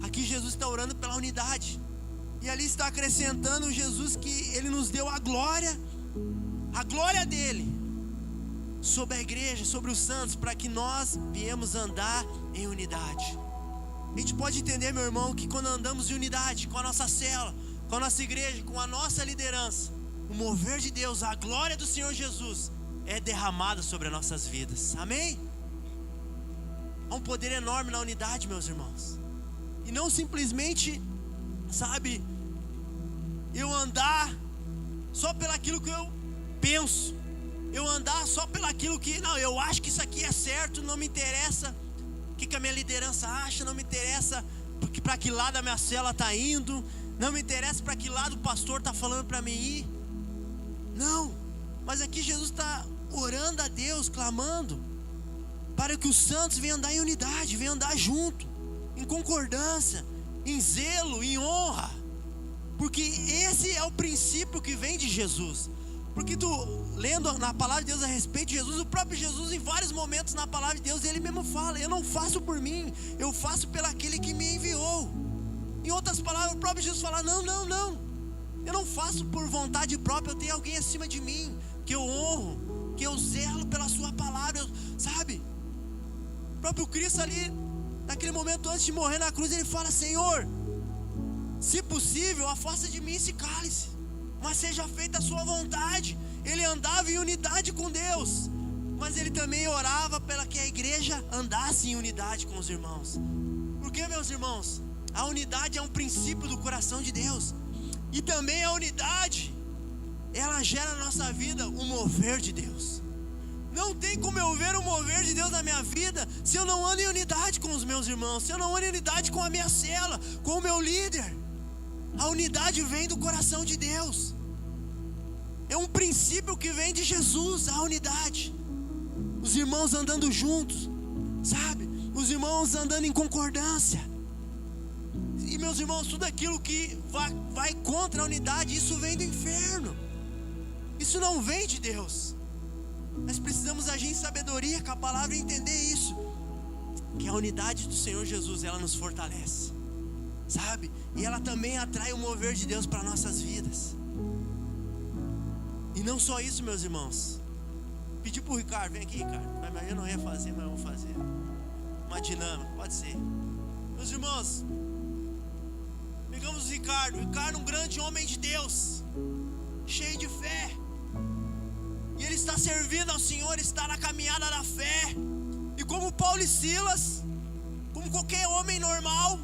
Aqui Jesus está orando pela unidade, e ali está acrescentando Jesus que Ele nos deu a glória dEle sobre a igreja, sobre os santos, para que nós viemos andar em unidade. A gente pode entender, meu irmão, que quando andamos em unidade com a nossa célula, com a nossa igreja, com a nossa liderança, o mover de Deus, a glória do Senhor Jesus é derramada sobre as nossas vidas. Amém? Há um poder enorme na unidade, meus irmãos. E não simplesmente, sabe, eu andar só pelaquilo que eu penso, eu andar só pelaquilo que, não, eu acho que isso aqui é certo, não me interessa o que a minha liderança acha, não me interessa para que lado a minha célula está indo, não me interessa para que lado o pastor está falando para mim ir. Não, mas aqui Jesus está orando a Deus, clamando para que os santos venham andar em unidade, venham andar junto, em concordância, em zelo, em honra, porque esse é o princípio que vem de Jesus. Porque tu, lendo na palavra de Deus a respeito de Jesus, o próprio Jesus, em vários momentos na palavra de Deus, Ele mesmo fala: eu não faço por mim, eu faço pelo aquele que me enviou. Em outras palavras, o próprio Jesus fala: não, eu não faço por vontade própria, eu tenho alguém acima de mim, que eu honro, que eu zelo pela sua palavra, sabe? O próprio Cristo ali, naquele momento antes de morrer na cruz, Ele fala: Senhor, se possível, afasta de mim esse cálice, mas seja feita a sua vontade. Ele andava em unidade com Deus, mas ele também orava para que a igreja andasse em unidade com os irmãos. Porque, meus irmãos, a unidade é um princípio do coração de Deus. E também a unidade, ela gera na nossa vida o mover de Deus. Não tem como eu ver o mover de Deus na minha vida se eu não ando em unidade com os meus irmãos, se eu não ando em unidade com a minha célula, com o meu líder. A unidade vem do coração de Deus. É um princípio que vem de Jesus, a unidade. Os irmãos andando juntos, sabe? Os irmãos andando em concordância. E, meus irmãos, tudo aquilo que vai contra a unidade, isso vem do inferno. Isso não vem de Deus. Nós precisamos agir em sabedoria com a palavra e entender isso, que a unidade do Senhor Jesus, ela nos fortalece, sabe? E ela também atrai o mover de Deus para nossas vidas. E não só isso, meus irmãos. Pedi para o Ricardo: vem aqui, Ricardo. Mas eu não ia fazer, mas eu vou fazer uma dinâmica, pode ser. Meus irmãos, pegamos o Ricardo, um grande homem de Deus, cheio de fé. E ele está servindo ao Senhor, está na caminhada da fé. E como Paulo e Silas, como qualquer homem normal,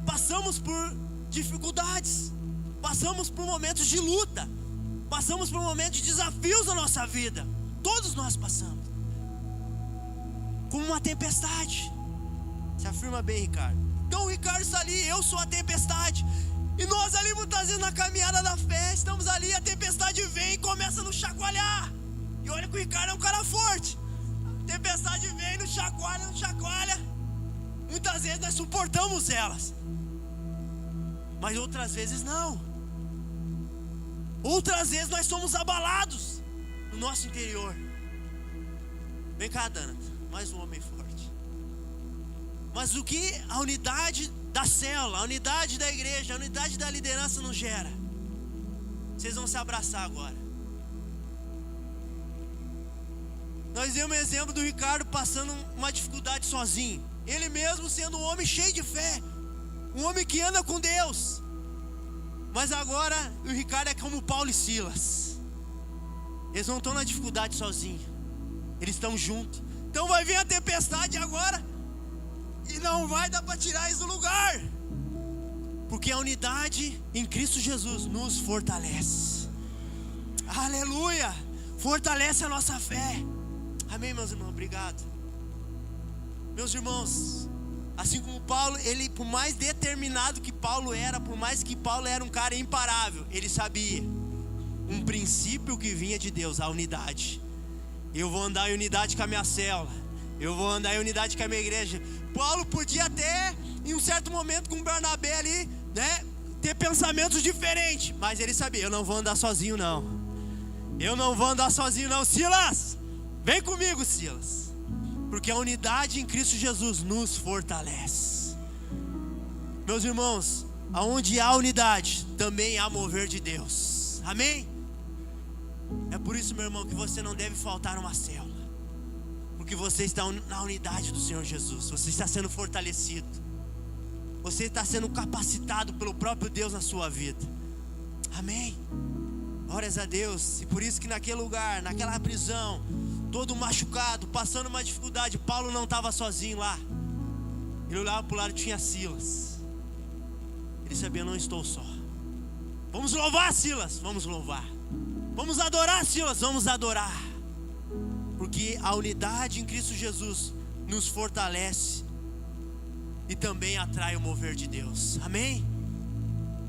passamos por dificuldades, passamos por momentos de luta, passamos por momentos de desafios na nossa vida. Todos nós passamos, como uma tempestade. Se afirma bem, Ricardo. Então o Ricardo está ali, eu sou a tempestade. E nós ali muitas vezes na caminhada da fé, estamos ali, a tempestade vem e começa a nos chacoalhar. E olha que o Ricardo é um cara forte. A tempestade vem, nos chacoalha. Muitas vezes nós suportamos elas, mas outras vezes não. Outras vezes nós somos abalados no nosso interior. Vem cá, Dana, mais um homem forte. Mas o que a unidade da célula, a unidade da igreja, a unidade da liderança nos gera? Vocês vão se abraçar agora. Nós vemos o exemplo do Ricardo passando uma dificuldade sozinho. Ele mesmo sendo um homem cheio de fé, um homem que anda com Deus. Mas agora o Ricardo é como Paulo e Silas. Eles não estão na dificuldade sozinhos, eles estão juntos. Então vai vir a tempestade agora e não vai dar para tirar eles do lugar, porque a unidade em Cristo Jesus nos fortalece. Aleluia! Fortalece a nossa fé. Amém, meus irmãos? Obrigado. Meus irmãos, assim como Paulo, ele, por mais determinado que Paulo era, por mais que Paulo era um cara imparável, ele sabia um princípio que vinha de Deus, a unidade. Eu vou andar em unidade com a minha célula, eu vou andar em unidade com a minha igreja. Paulo podia até, em um certo momento com Barnabé ali, né, ter pensamentos diferentes, mas ele sabia, eu não vou andar sozinho não. Eu não vou andar sozinho não. Silas, vem comigo, Silas, porque a unidade em Cristo Jesus nos fortalece. Meus irmãos, aonde há unidade, também há mover de Deus. Amém? É por isso, meu irmão, que você não deve faltar uma célula, porque você está na unidade do Senhor Jesus. Você está sendo fortalecido, você está sendo capacitado pelo próprio Deus na sua vida. Amém? Glórias a Deus. E por isso que naquele lugar, naquela prisão, todo machucado, passando uma dificuldade, Paulo não estava sozinho lá. Ele olhava para o lado e tinha Silas. Ele sabia, não estou só. Vamos louvar, Silas, vamos louvar. Vamos adorar, Silas, vamos adorar. Porque a unidade em Cristo Jesus nos fortalece e também atrai o mover de Deus. Amém?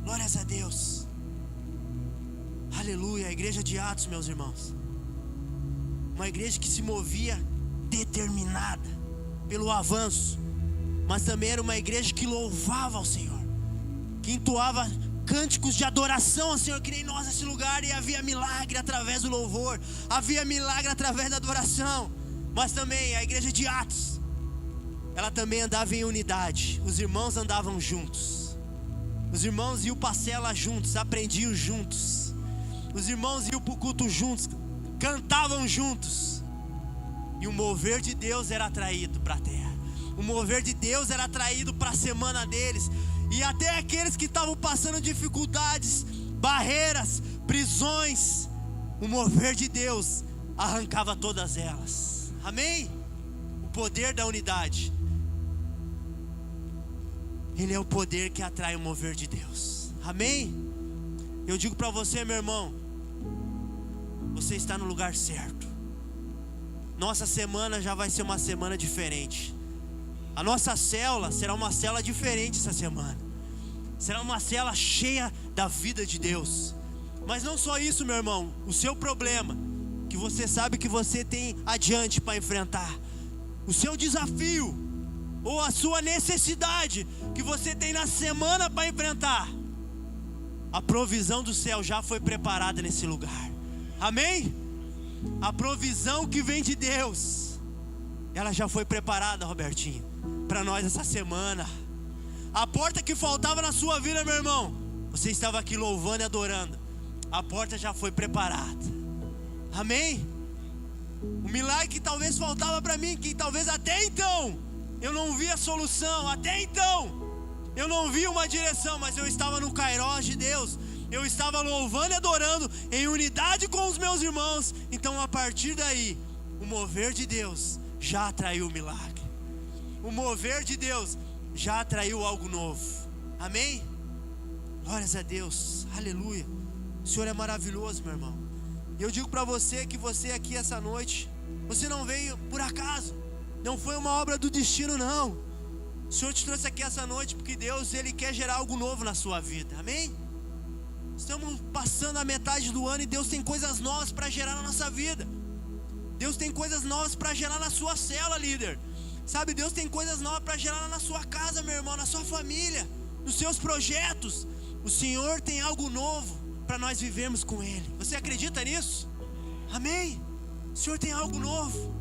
Glórias a Deus. Aleluia. A igreja de Atos, meus irmãos, uma igreja que se movia determinada pelo avanço, mas também era uma igreja que louvava ao Senhor, que entoava cânticos de adoração ao Senhor, que nem nós nesse lugar. E havia milagre através do louvor, havia milagre através da adoração. Mas também a igreja de Atos, ela também andava em unidade. Os irmãos andavam juntos, os irmãos iam para a cela juntos, aprendiam juntos, os irmãos iam para o culto juntos, cantavam juntos. E o mover de Deus era atraído para a terra, o mover de Deus era atraído para a semana deles. E até aqueles que estavam passando dificuldades, barreiras, prisões, o mover de Deus arrancava todas elas. Amém? O poder da unidade, ele é o poder que atrai o mover de Deus. Amém? Eu digo para você, meu irmão, você está no lugar certo. Nossa semana já vai ser uma semana diferente. A nossa célula será uma célula diferente essa semana. Será uma célula cheia da vida de Deus. Mas não só isso, meu irmão. O seu problema, que você sabe que você tem adiante para enfrentar, o seu desafio, ou a sua necessidade que você tem na semana para enfrentar, a provisão do céu já foi preparada nesse lugar. Amém? A provisão que vem de Deus, ela já foi preparada, Robertinho, para nós essa semana. A porta que faltava na sua vida, meu irmão, você estava aqui louvando e adorando, a porta já foi preparada. Amém? O milagre que talvez faltava para mim, que talvez até então eu não via solução, até então eu não via uma direção, mas eu estava no Kairos de Deus, eu estava louvando e adorando em unidade com os meus irmãos. Então a partir daí, o mover de Deus já atraiu o milagre, o mover de Deus já atraiu algo novo. Amém? Glórias a Deus, aleluia. O Senhor é maravilhoso, meu irmão. E eu digo para você que você aqui essa noite, você não veio por acaso, não foi uma obra do destino, não. O Senhor te trouxe aqui essa noite porque Deus, Ele quer gerar algo novo na sua vida. Amém? Estamos passando a metade do ano e Deus tem coisas novas para gerar na nossa vida. Deus tem coisas novas para gerar na sua célula, líder. Sabe, Deus tem coisas novas para gerar na sua casa, meu irmão, na sua família, nos seus projetos. O Senhor tem algo novo para nós vivermos com Ele. Você acredita nisso? Amém? O Senhor tem algo novo.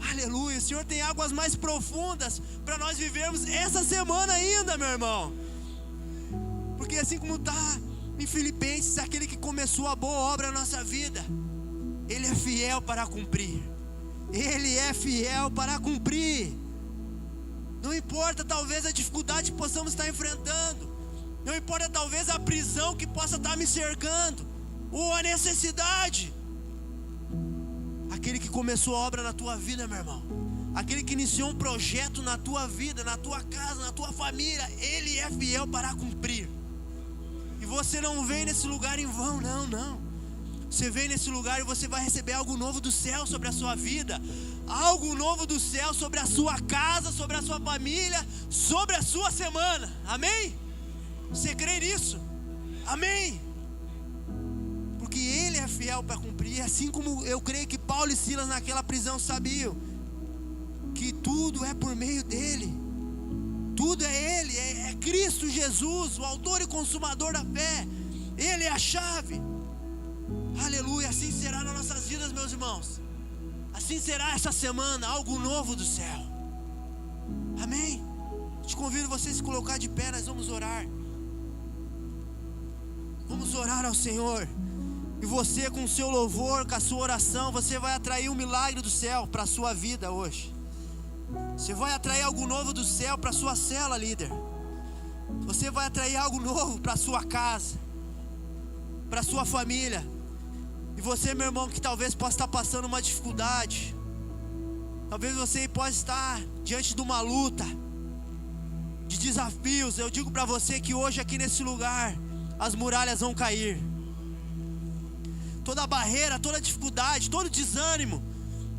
Aleluia. O Senhor tem águas mais profundas para nós vivermos essa semana ainda, meu irmão. Porque assim como está em Filipenses, aquele que começou a boa obra na nossa vida, Ele é fiel para cumprir. Ele é fiel para cumprir. Não importa talvez a dificuldade que possamos estar enfrentando, não importa talvez a prisão que possa estar me cercando, ou a necessidade. Aquele que começou a obra na tua vida, meu irmão, aquele que iniciou um projeto na tua vida, na tua casa, na tua família, Ele é fiel para cumprir. E você não vem nesse lugar em vão, não. Você vem nesse lugar e você vai receber algo novo do céu sobre a sua vida, algo novo do céu sobre a sua casa, sobre a sua família, sobre a sua semana. Amém? Você crê nisso? Amém? Porque Ele é fiel para cumprir. Assim como eu creio que Paulo e Silas naquela prisão sabiam que tudo é por meio dEle, tudo é Ele, é Cristo Jesus, o autor e consumador da fé. Ele é a chave. Aleluia, assim será nas nossas vidas, meus irmãos. Assim será essa semana, algo novo do céu. Amém? Te convido você a se colocar de pé, nós vamos orar. Vamos orar ao Senhor. E você com o seu louvor, com a sua oração, você vai atrair um milagre do céu para a sua vida hoje. Você vai atrair algo novo do céu para a sua cela, líder. Você vai atrair algo novo para a sua casa, para a sua família. E você, meu irmão, que talvez possa estar passando uma dificuldade, talvez você possa estar diante de uma luta, de desafios. Eu digo para você que hoje aqui nesse lugar as muralhas vão cair. Toda barreira, toda dificuldade, todo desânimo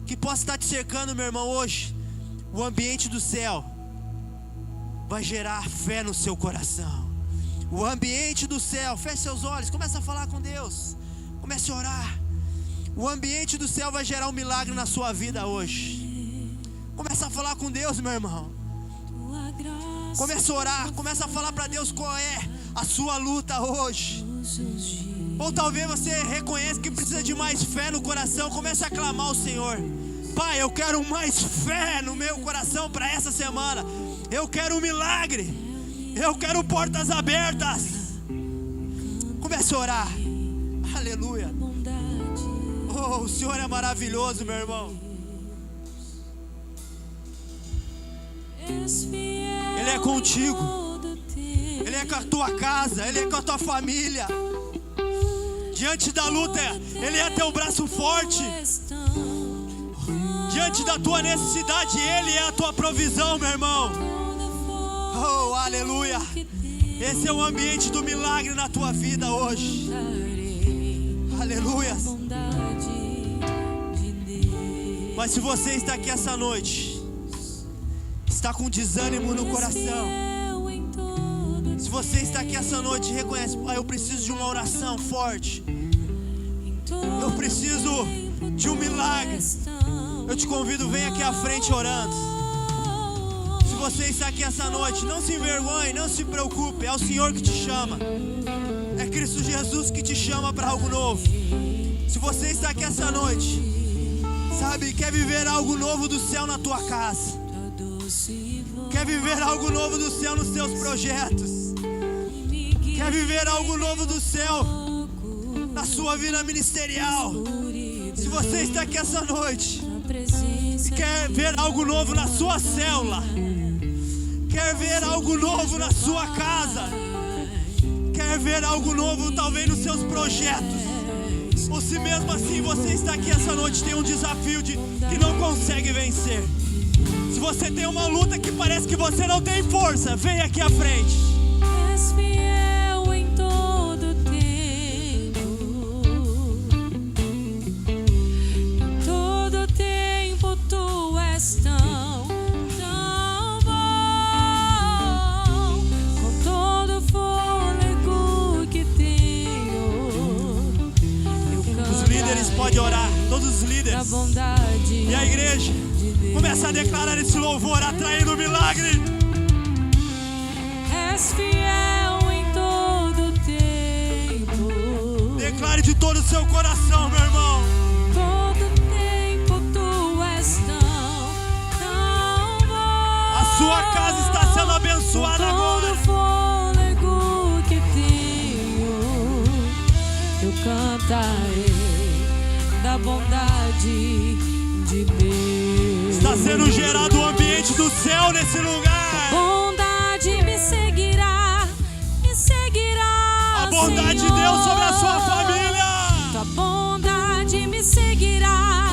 que possa estar te cercando, meu irmão, hoje o ambiente do céu vai gerar fé no seu coração. O ambiente do céu, feche seus olhos, comece a falar com Deus, comece a orar. O ambiente do céu vai gerar um milagre na sua vida hoje. Comece a falar com Deus, meu irmão. Comece a orar, comece a falar para Deus qual é a sua luta hoje. Ou talvez você reconheça que precisa de mais fé no coração. Comece a clamar ao Senhor. Pai, eu quero mais fé no meu coração para essa semana. Eu quero um milagre. Eu quero portas abertas. Comece a orar. Aleluia. Oh, o Senhor é maravilhoso, meu irmão. Ele é contigo. Ele é com a tua casa. Ele é com a tua família. Diante da luta, Ele é teu braço forte. Diante da tua necessidade, Ele é a tua provisão, meu irmão. Oh, aleluia. Esse é o ambiente do milagre na tua vida hoje. Aleluia. Mas se você está aqui essa noite, está com desânimo no coração, se você está aqui essa noite e reconhece: Pai, eu preciso de uma oração forte, eu preciso de um milagre, eu te convido, vem aqui à frente orando. Se você está aqui essa noite, não se envergonhe, não se preocupe, é o Senhor que te chama. É Cristo Jesus que te chama para algo novo. Se você está aqui essa noite, sabe, quer viver algo novo do céu na tua casa, quer viver algo novo do céu nos teus projetos, quer viver algo novo do céu na sua vida ministerial. Se você está aqui essa noite e quer ver algo novo na sua célula, quer ver algo novo na sua casa, quer ver algo novo talvez nos seus projetos, ou se mesmo assim você está aqui essa noite, tem um desafio que não consegue vencer, se você tem uma luta que parece que você não tem força, vem aqui à frente. És fiel em todo tempo, em todo tempo tu és tão bom, com todo fôlego que tenho, eu Os líderes podem orar, todos os líderes. da bondade. E a igreja começa a declarar esse louvor, atraindo o milagre. És fiel em todo tempo. Declare de todo o seu coração, meu irmão. Todo tempo tu és tão bom. A sua casa está sendo abençoada agora. Todo fôlego que tenho, eu cantarei da bondade de Deus. Está sendo gerado o ambiente do céu nesse lugar. Bondade me seguirá, A bondade Senhor. de Deus sobre a sua família. Tua bondade me seguirá,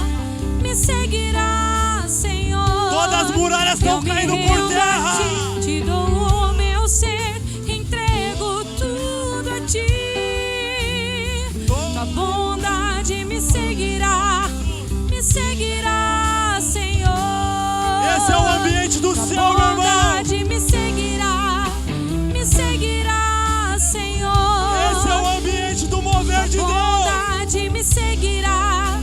Senhor. Todas as muralhas estão Eu me caindo por rendo terra. a ti, te dou o meu ser, entrego tudo a ti. Tua bondade me seguirá, Senhor. Esse é o ambiente do Tua céu, meu irmão. bondade me seguirá, Senhor. Esse é o ambiente do mover de Deus. Bondade me seguirá,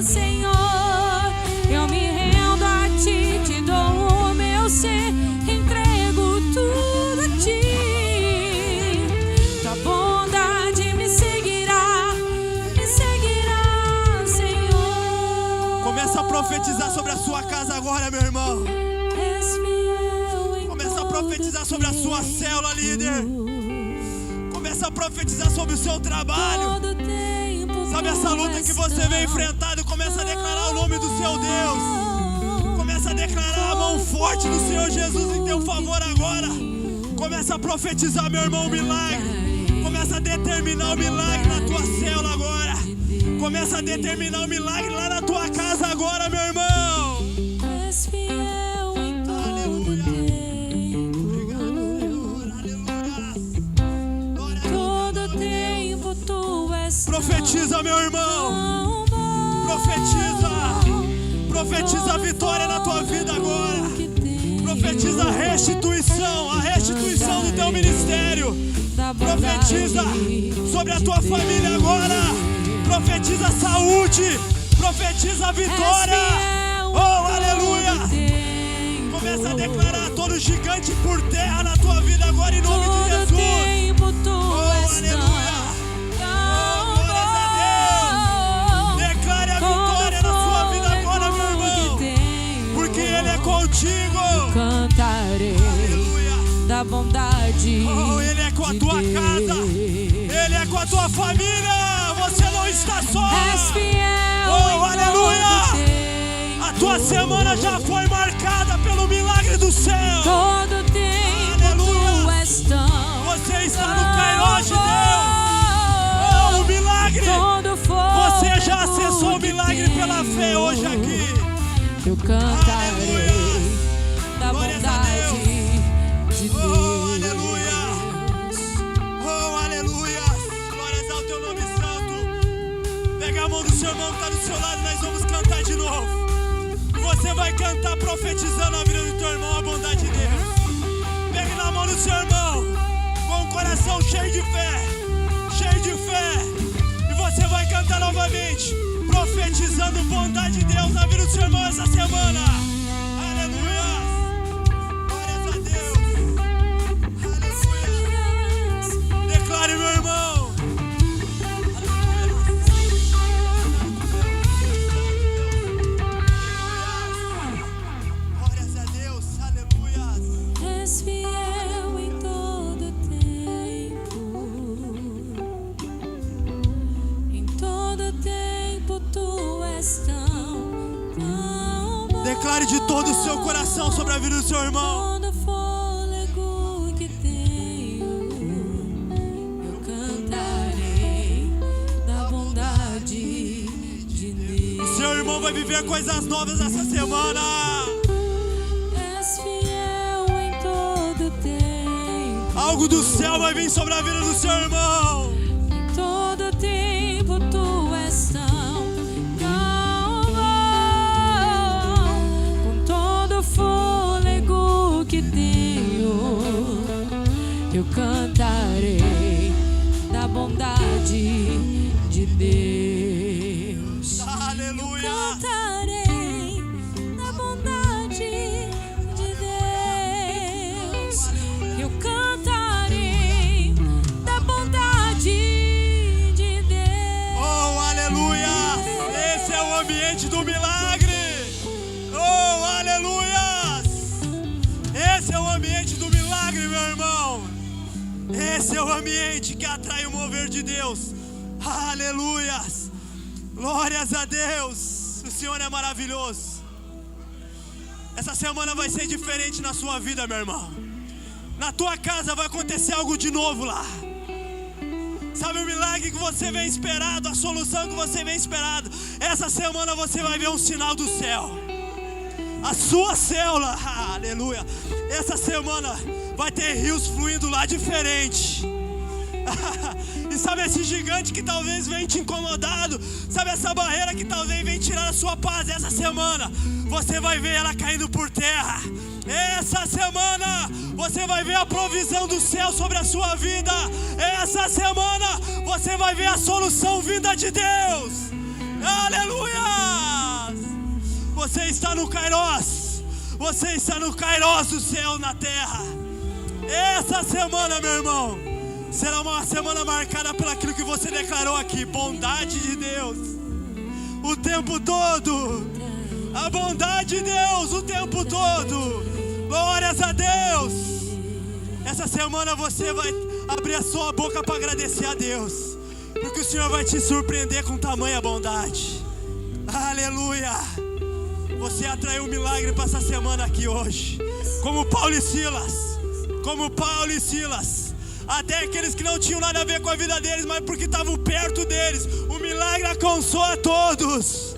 Senhor. Eu me rendo a ti, te dou o meu ser, entrego tudo a ti. Tua bondade me seguirá, Senhor. Começa a profetizar sobre a sua casa agora, meu irmão. És fiel em Começa a todo profetizar sobre a sua tempo. célula, líder. Começa a profetizar sobre o seu trabalho. Todo tempo Sabe essa luta que você vem enfrentando? Começa a declarar o nome do seu Deus. Começa a declarar a mão forte do Senhor Jesus em teu favor agora. Começa a profetizar, meu irmão, o milagre. Começa a determinar o milagre na tua célula agora. Começa a determinar o milagre lá na tua casa agora, meu irmão. És fiel em todo tempo. Obrigado, Senhor. Aleluia. Glória a Deus. Todo tempo tu és Profetiza, meu irmão. tão bom. Profetiza a vitória na tua vida agora. Que tenho Profetiza a restituição do teu ministério. da bondade. Profetiza sobre a tua família agora. Profetiza saúde. Profetiza a És vitória. fiel em Oh, aleluia. todo tempo. Começa a declarar todo gigante por terra na tua vida agora em nome de Todo Jesus. tempo tu Oh, és aleluia. tão glórias a bom. Declare a vitória na sua vida agora, meu irmão. Porque Ele é contigo. Cantarei Aleluia. da bondade. Oh, Ele é com a tua de casa. Deus. Ele é com a tua família. Você não está só. És fiel Oh, em aleluia. todo tempo. A tua semana já foi marcada pelo milagre do céu. Todo tempo Aleluia. tu és tão Você está no Kairos de Deus. Oh, o milagre. Todo Você já fôlego acessou o que milagre pela fé tenho. hoje aqui. Eu cantarei Aleluia. da Glórias a bondade de Deus. Oh, aleluia. Oh, aleluia. Glórias ao teu nome santo. Pega a mão do seu irmão que está do seu lado. Nós vamos cantar de novo. E você vai cantar profetizando a vida do teu irmão, a bondade de Deus. Pegue na mão do seu irmão com um coração cheio de fé. Cheio de fé. E você vai cantar novamente, profetizando bondade de Deus na vida do seu irmão essa semana. Aleluia. Glórias a Deus. Aleluia. Declare, meu irmão. Glórias a Deus. Aleluia. És fiel em todo tempo. Em todo tempo tu és tão bom. Declare de todo o seu coração sobre a vida do seu irmão. Todo fôlego que tenho, eu cantarei da bondade de Deus. Seu irmão vai viver coisas novas essa semana. És fiel em todo tempo. Algo do céu vai vir sobre a vida do seu irmão. Em todo tempo tu és tão bom. Com todo fôlego que tenho, eu cantarei da bondade de Deus. Aleluia. Cantarei da bondade de Deus. Eu cantarei da bondade de Deus. Oh, aleluia. Esse é o ambiente do milagre. Oh, aleluia. Esse é o ambiente do milagre, meu irmão. Esse é o ambiente que atrai o mover de Deus. Aleluia. Glórias a Deus. O Senhor é maravilhoso. Essa semana vai ser diferente na sua vida, meu irmão. Na tua casa vai acontecer algo de novo lá. Sabe o milagre que você vem esperado, a solução que você vem esperado? Essa semana você vai ver um sinal do céu. A sua célula, aleluia. Essa semana vai ter rios fluindo lá diferente. E sabe esse gigante que talvez venha te incomodado? Sabe essa barreira que talvez venha tirar a sua paz? Essa semana você vai ver ela caindo por terra. Essa semana você vai ver a provisão do céu sobre a sua vida. Essa semana você vai ver a solução vinda de Deus. Aleluia! Você está no Kairos. Você está no Kairos do céu na terra. Essa semana, meu irmão, será uma semana marcada por aquilo que você declarou aqui. Bondade de Deus o tempo todo. A bondade de Deus o tempo todo. Glórias a Deus. Essa semana você vai abrir a sua boca para agradecer a Deus, porque o Senhor vai te surpreender com tamanha bondade. Aleluia. Você atraiu um milagre para essa semana aqui hoje. Como Paulo e Silas. Como Paulo e Silas. Até aqueles que não tinham nada a ver com a vida deles, mas porque estavam perto deles, o milagre alcançou a todos.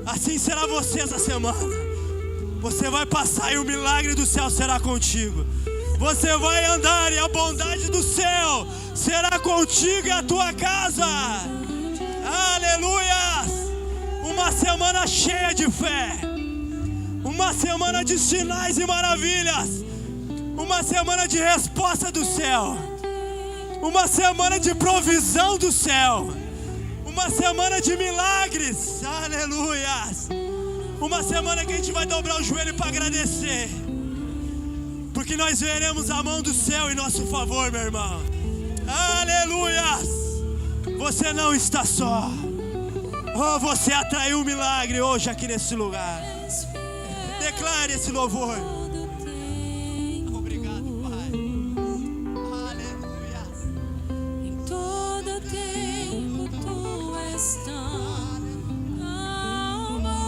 Assim será você essa semana. Você vai passar e o milagre do céu será contigo. Você vai andar e a bondade do céu será contigo e a tua casa. Aleluia! Uma semana cheia de fé. Uma semana de sinais e maravilhas. Uma semana de resposta do céu. Uma semana de provisão do céu. Uma semana de milagres. Aleluia! Uma semana que a gente vai dobrar o joelho para agradecer. Porque nós veremos a mão do céu em nosso favor, meu irmão. Aleluia! Você não está só. Oh, você atraiu um milagre hoje aqui nesse lugar. Declare esse louvor. Obrigado, Pai. Aleluia. Em todo tempo tu és tão bom.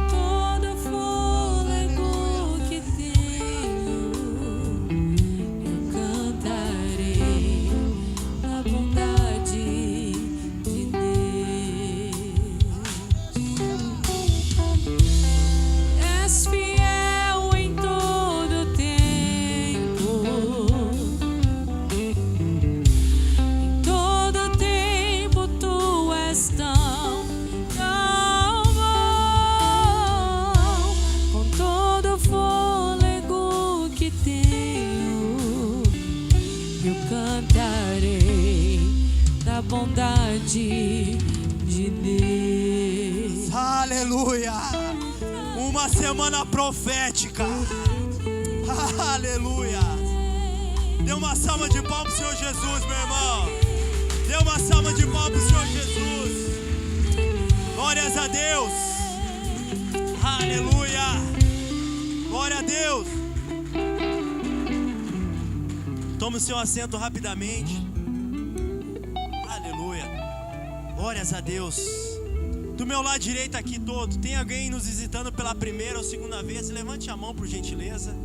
Todo fôlego que tenho, eu cantarei a bondade de Deus. És fiel em todo tempo. Em todo tempo tu és tão bom. Com todo fôlego que tenho, eu cantarei da bondade de Deus. Aleluia. Uma semana profética. Aleluia. Dê uma salva de palmas pro Senhor Jesus, meu irmão. Dê uma salva de palmas pro Senhor Jesus. Glórias a Deus. Aleluia. Glória a Deus. Tome o seu assento rapidamente. Aleluia. Glórias a Deus. Do meu lado direito aqui todo, tem alguém nos visitando pela primeira ou segunda vez? Levante a mão por gentileza.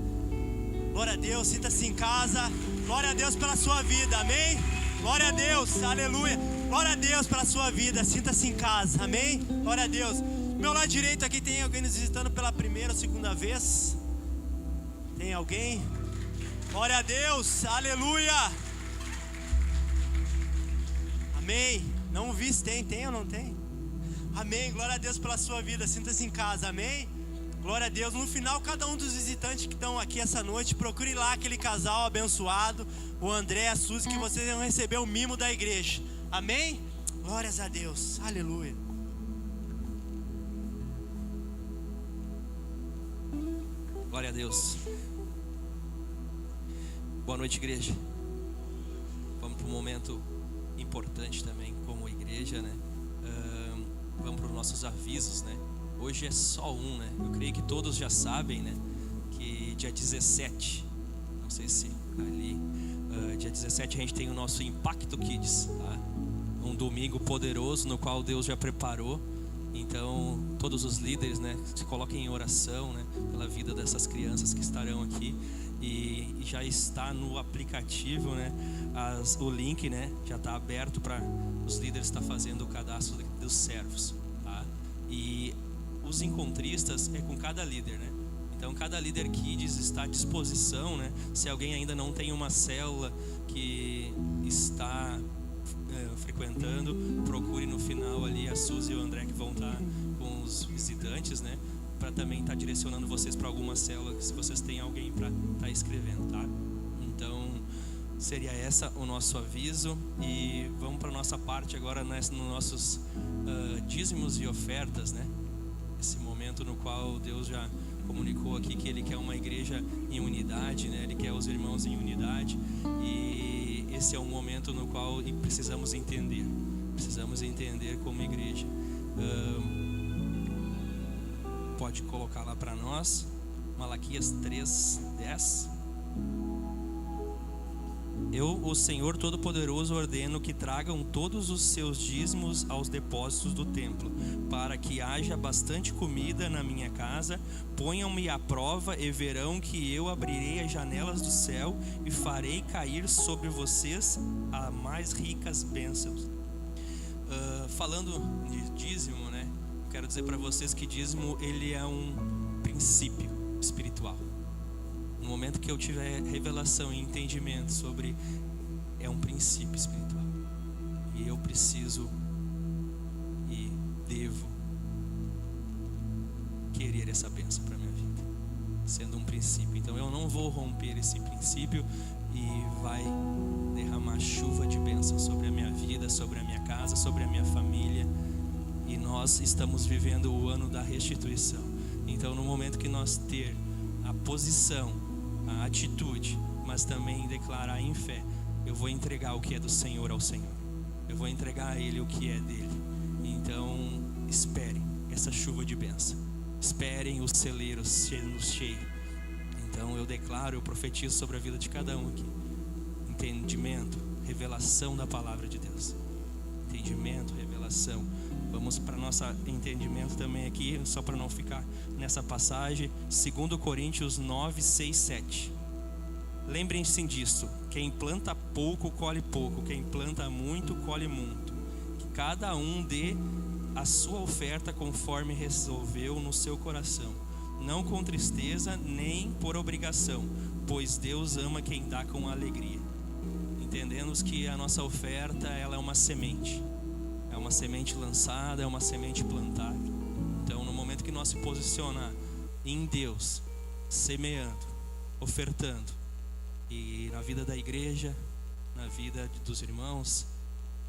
Glória a Deus, sinta-se em casa. Glória a Deus pela sua vida, amém? Glória a Deus, aleluia. Glória a Deus pela sua vida, sinta-se em casa, amém? Glória a Deus. Do meu lado direito aqui tem alguém nos visitando pela primeira ou segunda vez? Tem alguém? Glória a Deus, aleluia. Amém. Não vi se tem ou não tem? Amém, glória a Deus pela sua vida, sinta-se em casa, amém? Glória a Deus. No final, cada um dos visitantes que estão aqui essa noite, procure lá aquele casal abençoado, o André e a Suzy, que vocês vão receber o mimo da igreja, amém? Glórias a Deus, aleluia. Glória a Deus. Boa noite, igreja. Vamos para um momento importante também como igreja, né? Vamos para os nossos avisos, né? Hoje é só um, né? Eu creio que todos já sabem, né? Que dia 17, não sei se ali, dia 17 a gente tem o nosso Impacto Kids, tá? um domingo poderoso no qual Deus já preparou. Então, todos os líderes, né, se coloquem em oração, né, pela vida dessas crianças que estarão aqui. E já está no aplicativo, né, o link, né, já está aberto para os líderes estar fazendo o cadastro dos servos, tá? E os encontristas é com cada líder, né? Então, cada líder Kids está à disposição, né? Se alguém ainda não tem uma célula que está frequentando, procure no final ali a Suzy e o André, que vão estar com os visitantes, né? Para também estar direcionando vocês para alguma célula, se vocês têm alguém para estar escrevendo, tá? Então, seria essa o nosso aviso. E vamos para a nossa parte agora, nos nossos dízimos e ofertas, né? Esse momento no qual Deus já comunicou aqui que Ele quer uma igreja em unidade, né? Ele quer os irmãos em unidade. E esse é um momento no qual precisamos entender como igreja. Pode colocar lá para nós, Malaquias 3:10. Eu, o Senhor Todo-Poderoso, ordeno que tragam todos os seus dízimos aos depósitos do templo, para que haja bastante comida na minha casa. Ponham-me à prova e verão que eu abrirei as janelas do céu e farei cair sobre vocês as mais ricas bênçãos. Falando de dízimo, né? Quero dizer para vocês que dízimo, ele é um princípio espiritual. No momento que eu tiver revelação e entendimento sobre, é um princípio espiritual, e eu preciso e devo querer essa bênção para minha vida, sendo um princípio. Então eu não vou romper esse princípio, e vai derramar chuva de bênção sobre a minha vida, sobre a minha casa, sobre a minha família. E nós estamos vivendo o ano da restituição. Então, no momento que nós ter a posição, a atitude, mas também declarar em fé, eu vou entregar o que é do Senhor ao Senhor. Eu vou entregar a Ele o que é dele. Então, esperem essa chuva de bênção. Esperem os celeiros sendo cheios. Então, eu declaro, eu profetizo sobre a vida de cada um aqui. Entendimento, revelação da palavra de Deus. Entendimento, revelação. Vamos para nosso entendimento também aqui, só para não ficar nessa passagem. 2 Coríntios 9, 6, 7. Lembrem-se disso: quem planta pouco, colhe pouco; quem planta muito, colhe muito. Que cada um dê a sua oferta conforme resolveu no seu coração, não com tristeza nem por obrigação, pois Deus ama quem dá com alegria. Entendemos que a nossa oferta, ela é uma semente. É uma semente lançada, é uma semente plantada. Então, no momento que nós se posicionar em Deus, semeando, ofertando, e na vida da igreja, na vida dos irmãos,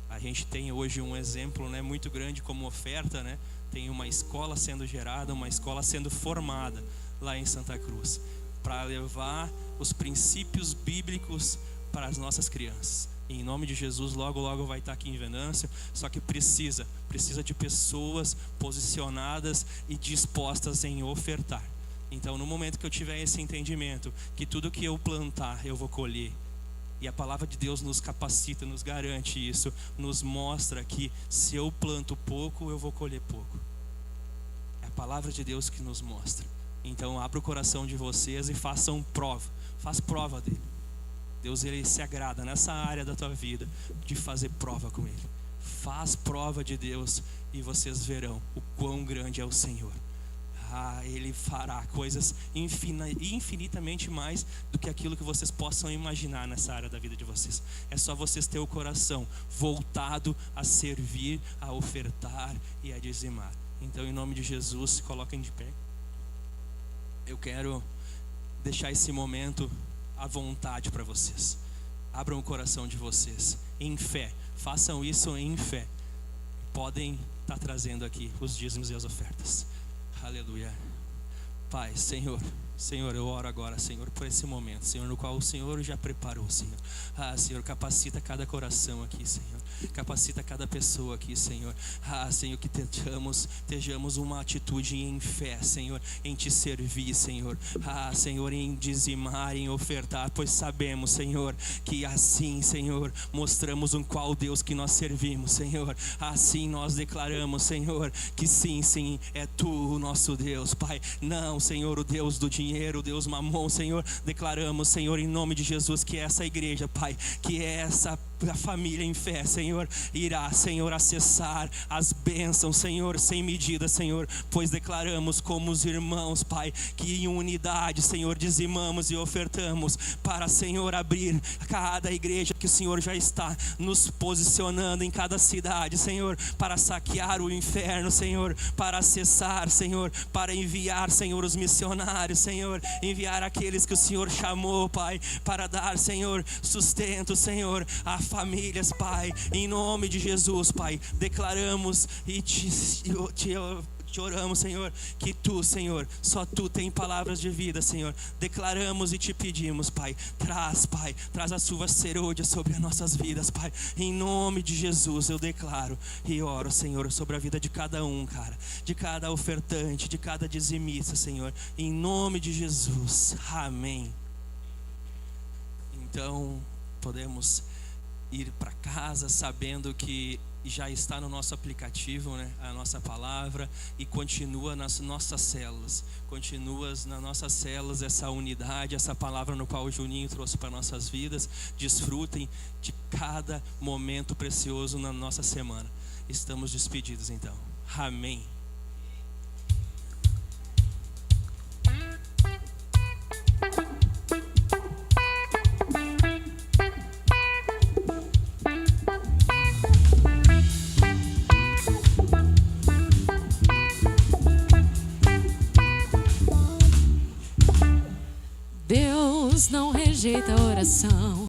a gente tem hoje um exemplo, né, muito grande como oferta, né? Tem uma escola sendo gerada, uma escola sendo formada lá em Santa Cruz, para levar os princípios bíblicos para as nossas crianças. Em nome de Jesus, logo vai estar aqui em Venâncio. Só que precisa de pessoas posicionadas e dispostas em ofertar. Então, no momento que eu tiver esse entendimento, que tudo que eu plantar eu vou colher, e a palavra de Deus nos capacita, nos garante isso, nos mostra que se eu planto pouco, eu vou colher pouco. É a palavra de Deus que nos mostra. Então, abra o coração de vocês e façam prova. Faz prova dele. Deus, ele se agrada nessa área da tua vida de fazer prova com ele. Faz prova de Deus e vocês verão o quão grande é o Senhor. Ele fará coisas infinitamente mais do que aquilo que vocês possam imaginar nessa área da vida de vocês. É só vocês ter o coração voltado a servir, a ofertar e a dizimar. Então, em nome de Jesus, se coloquem de pé. Eu quero deixar esse momento à vontade para vocês. Abram o coração de vocês em fé. Façam isso em fé. Podem estar trazendo aqui os dízimos e as ofertas. Aleluia. Pai, Senhor, Senhor, eu oro agora, Senhor, por esse momento, Senhor, no qual o Senhor já preparou, Senhor. Senhor, capacita cada coração aqui, Senhor. Capacita cada pessoa aqui, Senhor. Senhor, que estejamos uma atitude em fé, Senhor, em te servir, Senhor. Senhor, em dizimar, em ofertar, pois sabemos, Senhor, que assim, Senhor, mostramos qual Deus que nós servimos, Senhor. Assim nós declaramos, Senhor, que sim, é Tu o nosso Deus, Pai. Não, Senhor, o Deus do dinheiro, o Deus mamon, Senhor. Declaramos, Senhor, em nome de Jesus, que essa igreja, Pai, que essa a família em fé, Senhor, irá, Senhor, acessar as bênçãos, Senhor, sem medida, Senhor, pois declaramos como os irmãos, Pai, que em unidade, Senhor, dizimamos e ofertamos para, Senhor, abrir cada igreja que o Senhor já está nos posicionando em cada cidade, Senhor, para saquear o inferno, Senhor, para acessar, Senhor, para enviar, Senhor, os missionários, Senhor, enviar aqueles que o Senhor chamou, Pai, para dar, Senhor, sustento, Senhor, a famílias, Pai, em nome de Jesus, Pai, declaramos e te oramos, Senhor, que Tu, Senhor, só Tu tem palavras de vida, Senhor. Declaramos e te pedimos, Pai, traz a chuva serôdia sobre as nossas vidas, Pai, em nome de Jesus. Eu declaro e oro, Senhor, sobre a vida de cada um, cara, de cada ofertante, de cada dizimista, Senhor, em nome de Jesus, amém. Então, podemos ir para casa sabendo que já está no nosso aplicativo, né, a nossa palavra, e continua nas nossas células, essa unidade, essa palavra no qual o Juninho trouxe para nossas vidas. Desfrutem de cada momento precioso na nossa semana. Estamos despedidos então, amém. Deus não rejeita a oração.